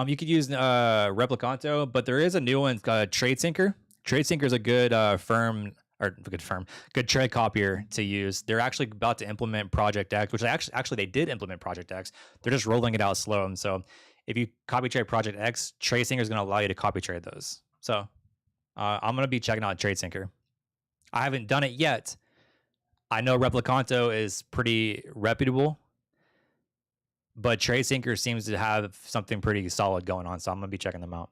You could use Replicanto, but there is a new one, TradeSyncer. TradeSyncer is a good good trade copier to use. They're actually about to implement Project X, which actually they did implement Project X. They're just rolling it out slow. And so if you copy trade Project X, TradeSyncer is going to allow you to copy trade those. So I'm going to be checking out TradeSyncer. I haven't done it yet. I know Replicanto is pretty reputable, but TradeSyncer seems to have something pretty solid going on. So I'm going to be checking them out.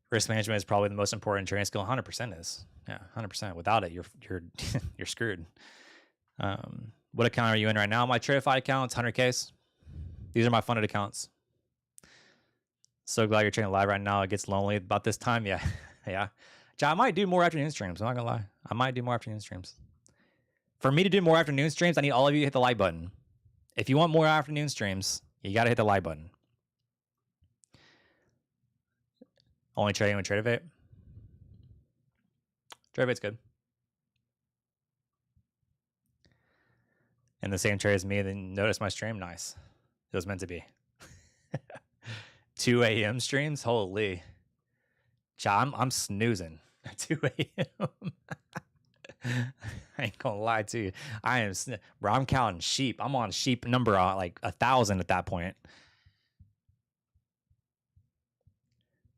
Risk management is probably the most important trading skill. 100% is. Yeah, 100%. Without it, you're you're screwed. What account are you in right now? My Tradified account's 100Ks. These are my funded accounts. So glad you're trading live right now. It gets lonely about this time. Yeah, yeah. I might do more afternoon streams. I'm not gonna lie. I might do more afternoon streams. For me to do more afternoon streams, I need all of you to hit the like button. If you want more afternoon streams, you gotta hit the like button. Only trading with Tradevate. Tradevate's good. And the same trade as me, then notice my stream. Nice. It was meant to be. 2 a.m. streams? Holy. I'm snoozing at 2 a.m. I ain't gonna lie to you. Bro, I'm counting sheep. I'm on sheep number like 1,000 at that point.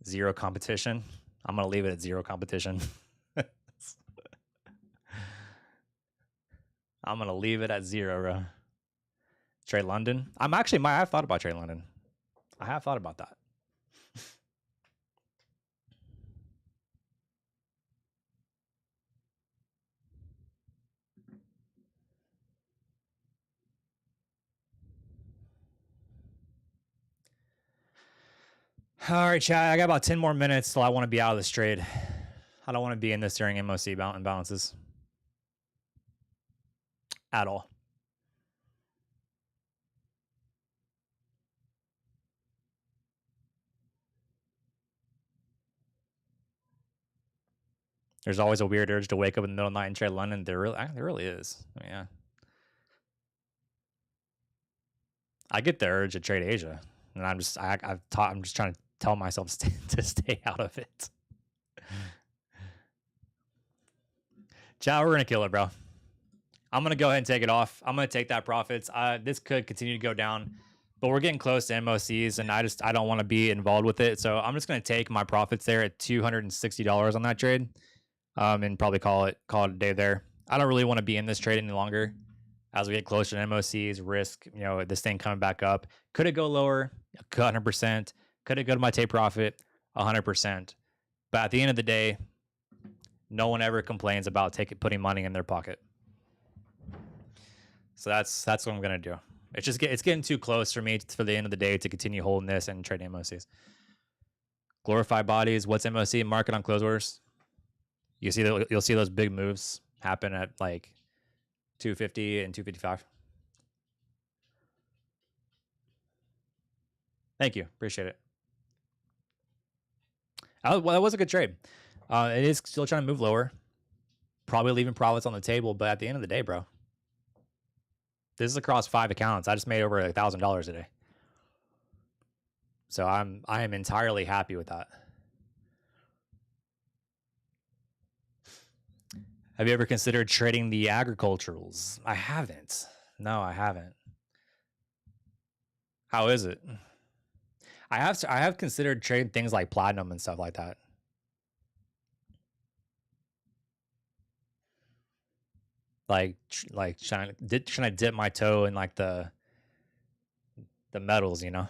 0 competition. I'm gonna leave it at 0 competition. I'm gonna leave it at 0, bro. Trade London. I have thought about Trade London. I have thought about that. All right, chat. I got about 10 more minutes till I want to be out of this trade. I don't want to be in this during MOC imbalances at all. There's always a weird urge to wake up in the middle of the night and trade London. There really is. Yeah. I get the urge to trade Asia, and I'm just trying to tell myself to stay out of it. Ciao, we're gonna kill it, bro. I'm gonna go ahead and take it off. I'm gonna take that profits. This could continue to go down, but we're getting close to MOCs, and I don't want to be involved with it. So I'm just gonna take my profits there at $260 on that trade, and probably call it a day there. I don't really want to be in this trade any longer. As we get closer to MOCs, risk, this thing coming back up. Could it go lower? 100%. Could it go to my take profit? 100%. But at the end of the day, no one ever complains about putting money in their pocket. So that's what I'm gonna do. It's getting too close for me for the end of the day to continue holding this and trading MOCs. Glorified bodies. What's MOC? Market on close orders. You see that you'll see those big moves happen at like 250 and 255. Thank you. Appreciate it. Well, that was a good trade. It is still trying to move lower. Probably leaving profits on the table, but at the end of the day, bro, this is across 5 accounts. I just made over $1,000 a day. So I am entirely happy with that. Have you ever considered trading the agriculturals? I haven't. No, I haven't. How is it? I have considered trading things like platinum and stuff like that. Like trying to dip my toe in like the metals, you know.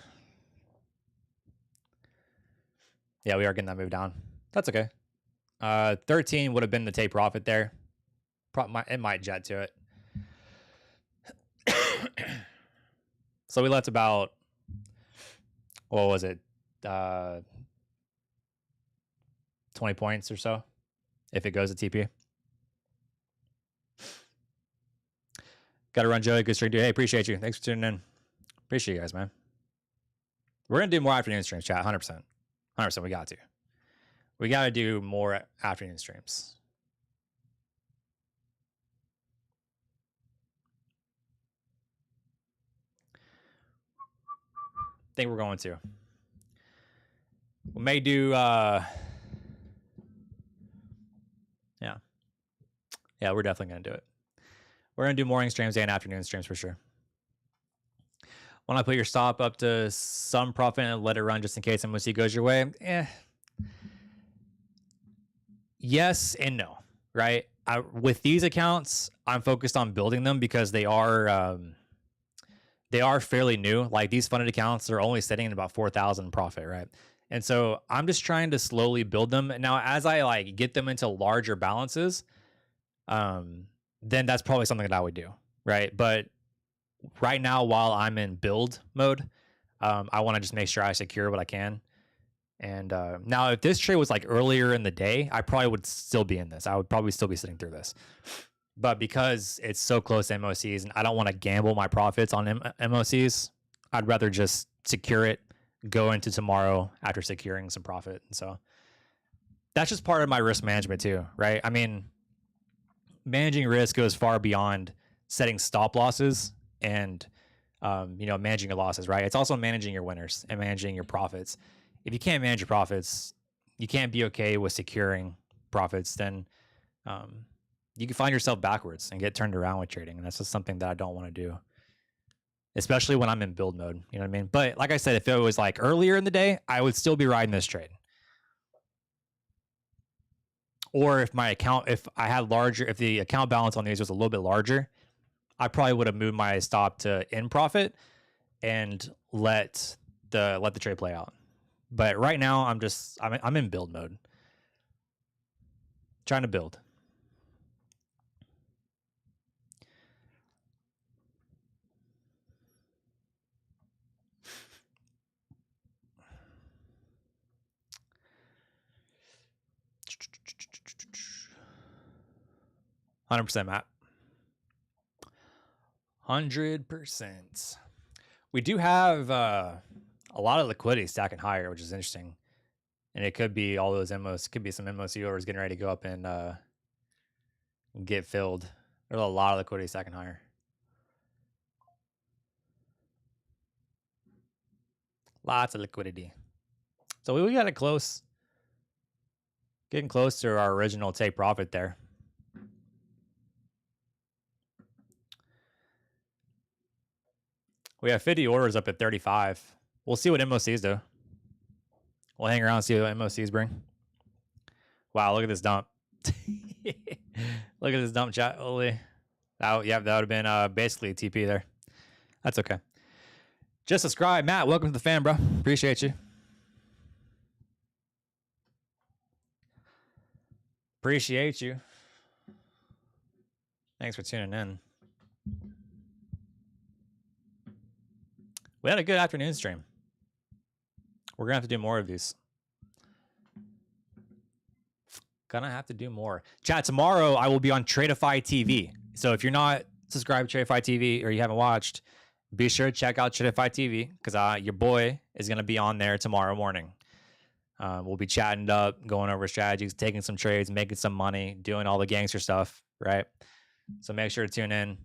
Yeah, we are getting that move down. That's okay. 13 would have been the take profit there. It might jet to it. So we left about, what was it? 20 points or so if it goes to TP. Got to run, Joey. Good stream, dude. Hey, appreciate you. Thanks for tuning in. Appreciate you guys, man. We're going to do more afternoon streams, chat. 100%. 100%. We got to. We got to do more afternoon streams. I think we're going to. We may do, yeah. Yeah, we're definitely going to do it. We're going to do morning streams and afternoon streams for sure. Want to put your stop up to some profit and let it run just in case MOC goes your way? Yes and no, right? With these accounts, I'm focused on building them because they are fairly new. Like these funded accounts are only sitting in about 4,000 profit, right? And so I'm just trying to slowly build them. Now, as I like get them into larger balances, then that's probably something that I would do, right? But right now, while I'm in build mode, I want to just make sure I secure what I can. And now, if this trade was like earlier in the day, I probably would still be in this. I would probably still be sitting through this. But because it's so close to MOCs and I don't want to gamble my profits on MOCs, I'd rather just secure it, go into tomorrow after securing some profit. And so that's just part of my risk management too, right? I mean, managing risk goes far beyond setting stop losses and managing your losses, right? It's also managing your winners and managing your profits. If you can't manage your profits, you can't be okay with securing profits, then you can find yourself backwards and get turned around with trading. And that's just something that I don't want to do, especially when I'm in build mode. You know what I mean? But like I said, if it was like earlier in the day, I would still be riding this trade. Or if my account, if the account balance on these was a little bit larger, I probably would have moved my stop to in profit and let the trade play out. But right now, I'm in build mode, trying to build. %, Matt. 100%. We do have a lot of liquidity stacking higher, which is interesting. And it could be all those MOs, could be some MOC orders getting ready to go up and get filled. There's a lot of liquidity stacking higher. Lots of liquidity. So we got it close. Getting close to our original take profit there. We have 50 orders up at 35. We'll see what MOCs do. We'll hang around and see what MOCs bring. Wow, look at this dump. Look at this dump, chat. Holy. Yeah, that would have been basically a TP there. That's okay. Just subscribe. Matt, welcome to the fam, bro. Appreciate you. Appreciate you. Thanks for tuning in. We had a good afternoon stream. We're going to have to do more of these. Gonna have to do more. Chat, tomorrow I will be on Tradeify TV. So if you're not subscribed to Tradeify TV or you haven't watched, be sure to check out Tradeify TV because your boy is gonna be on there tomorrow morning. We'll be chatting up, going over strategies, taking some trades, making some money, doing all the gangster stuff, right? So make sure to tune in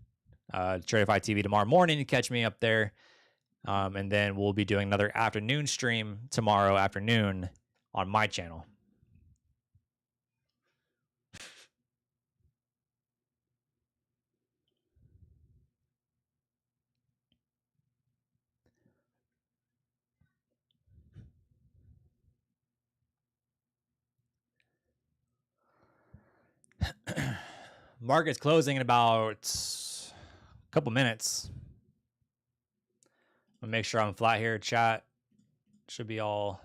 Tradeify TV tomorrow morning to catch me up there. And then we'll be doing another afternoon stream tomorrow afternoon on my channel. Market's closing in about a couple minutes. I'll make sure I'm flat here. Chat should be all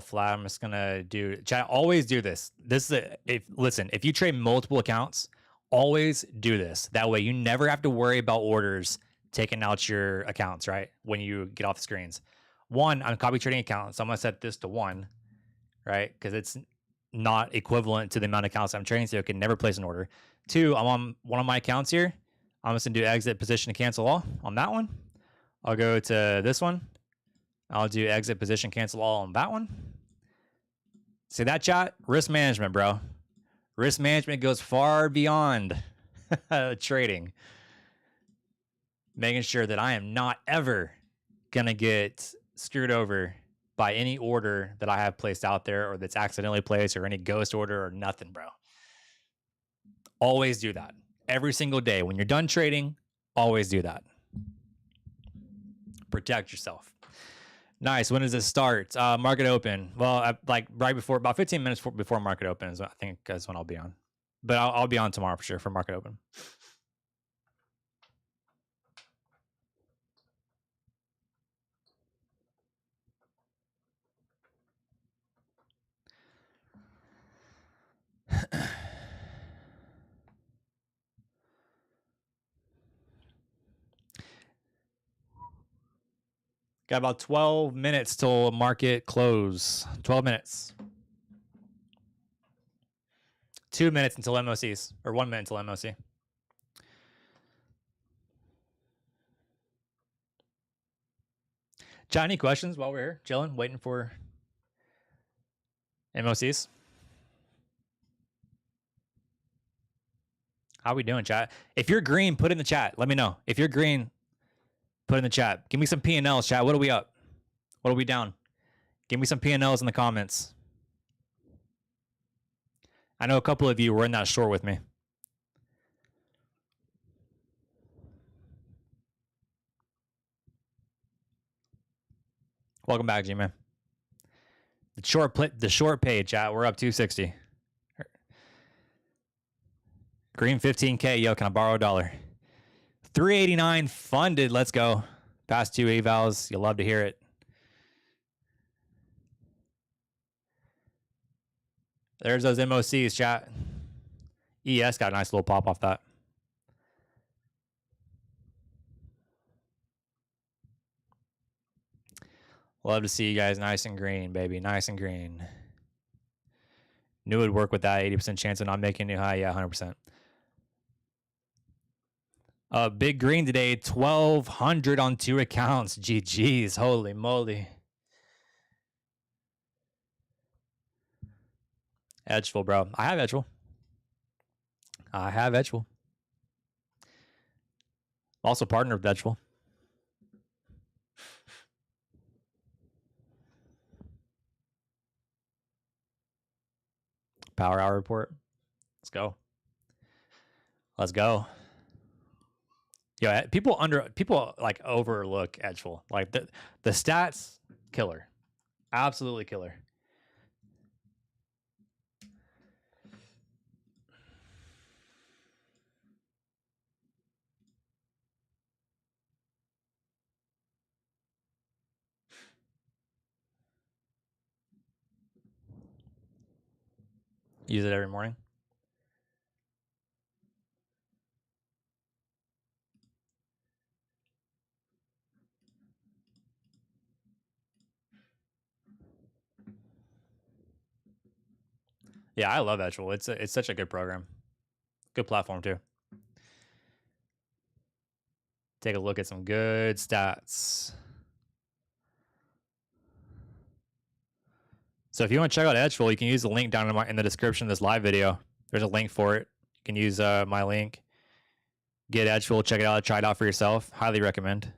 flat. I'm just gonna do chat. Always do this. This is if you trade multiple accounts, always do this. That way you never have to worry about orders taking out your accounts, right? When you get off the screens. One, I'm copy trading accounts. So I'm gonna set this to 1, right? Because it's not equivalent to the amount of accounts I'm trading, so it can never place an order. 2, I'm on one of my accounts here. I'm just gonna do exit position to cancel all on that one. I'll go to this one. I'll do exit position cancel all on that one. See that, chat? Risk management, bro. Risk management goes far beyond trading. Making sure that I am not ever gonna get screwed over by any order that I have placed out there or that's accidentally placed or any ghost order or nothing, bro. Always do that. Every single day. When you're done trading, always do that. Protect yourself. Nice. When does this start? Market open. Well, like right before, about 15 minutes before market open is I think that's when I'll be on. But I'll be on tomorrow for sure for market open. Got about 12 minutes till market close. 12 minutes. 2 minutes until MOCs, or 1 minute until MOC. Chat, any questions while we're here? Chilling, waiting for MOCs? How we doing, chat? If you're green, put in the chat. Let me know. If you're green, put in the chat. Give me some P&Ls, chat. What are we up? What are we down? Give me some P&Ls in the comments. I know a couple of you were in that short with me. Welcome back, G-Man. The short page, chat. We're up 260. Green 15K. Yo, can I borrow $1? 389 funded. Let's go. Past 2 evals. You'll love to hear it. There's those MOCs, chat. ES got a nice little pop off that. Love to see you guys nice and green, baby. Nice and green. Knew it would work with that 80% chance of not making a new high. Yeah, 100%. Big green today, 1,200 on 2 accounts. GG's, holy moly. Edgeful, bro. I have Edgeful. Also partnered with Edgeful. Power hour report. Let's go. Let's go. Yeah, people like overlook Edgeful. Like the stats, killer. Absolutely killer. Use it every morning. Yeah, I love Edgewell. It's such a good program. Good platform too. Take a look at some good stats. So if you want to check out Edgewell, you can use the link down in the description of this live video. There's a link for it. You can use my link. Get Edgewell, check it out, try it out for yourself. Highly recommend.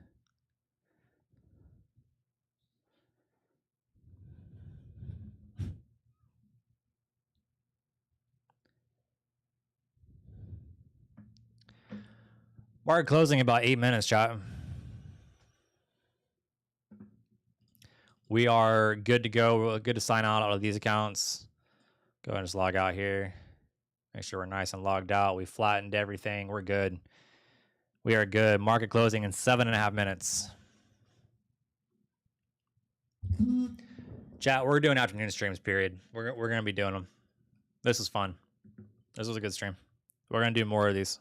Market closing about 8 minutes, chat. We are good to go. We're good to sign out of these accounts. Go ahead and just log out here. Make sure we're nice and logged out. We flattened everything. We're good. We are good. Market closing in 7.5 minutes. Chat, we're doing afternoon streams, period. We're going to be doing them. This was fun. This was a good stream. We're going to do more of these.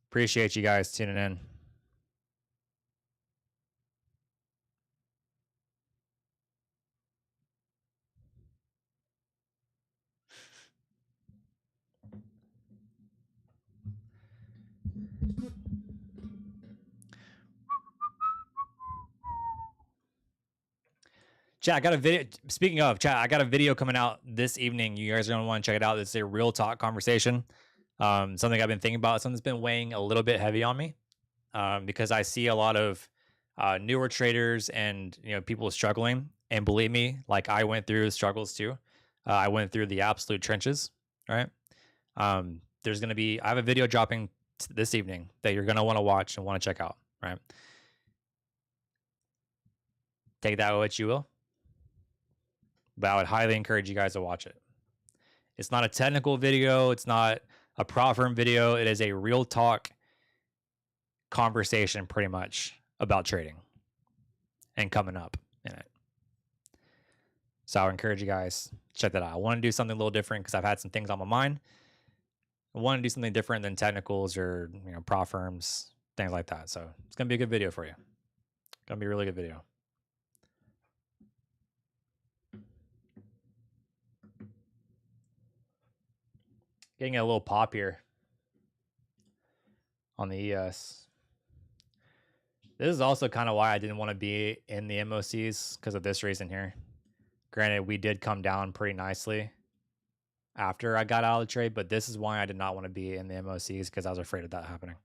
Appreciate you guys tuning in. Chat, I got a video. Speaking of chat, I got a video coming out this evening. You guys are going to want to check it out. It's a real talk conversation. Something I've been thinking about. Something that's been weighing a little bit heavy on me because I see a lot of newer traders and people struggling. And believe me, like I went through struggles too. I went through the absolute trenches. Right. There's going to be. I have a video dropping this evening that you're going to want to watch and want to check out. Right. Take that what you will. But I would highly encourage you guys to watch it. It's not a technical video. It's not a prop firm video. It is a real talk conversation pretty much about trading and coming up in it. So I would encourage you guys to check that out. I want to do something a little different because I've had some things on my mind. I want to do something different than technicals or prop firms, things like that. So it's going to be a good video for you. It's going to be a really good video. Getting a little pop here on the ES. This is also kind of why I didn't want to be in the MOCs because of this reason here. Granted, we did come down pretty nicely after I got out of the trade, but this is why I did not want to be in the MOCs because I was afraid of that happening.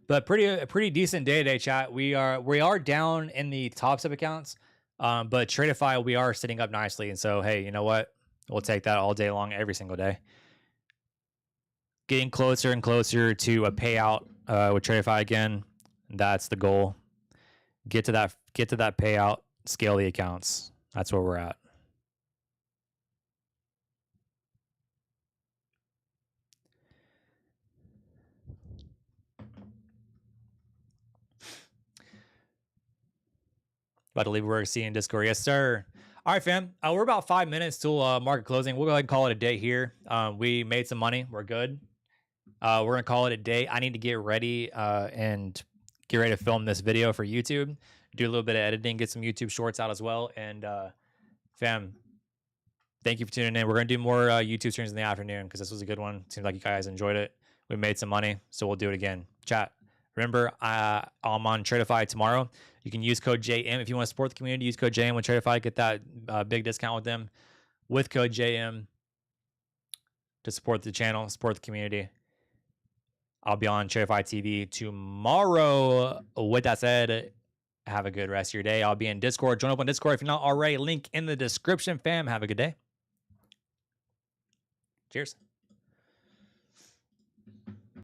But a pretty decent day today, chat. We are down in the top sub accounts, but Tradeify we are sitting up nicely, and so hey, you know what? We'll take that all day long, every single day. Getting closer and closer to a payout with Tradeify again. That's the goal. Get to that payout. Scale the accounts. That's where we're at. About to leave work, see you in Discord. Yes, sir. All right, fam. We're about 5 minutes till market closing. We'll go ahead and call it a day here. We made some money. We're good. We're going to call it a day. I need to get ready and get ready to film this video for YouTube. Do a little bit of editing, get some YouTube shorts out as well. And fam, thank you for tuning in. We're going to do more YouTube streams in the afternoon because this was a good one. Seems like you guys enjoyed it. We made some money, so we'll do it again. Chat. Remember, I'm on Tradeify tomorrow. You can use code JM if you want to support the community. Use code JM with Tradeify. Get that big discount with them with code JM to support the channel, support the community. I'll be on Tradeify TV tomorrow. With that said, have a good rest of your day. I'll be in Discord. Join up on Discord if you're not already. Link in the description, fam. Have a good day. Cheers.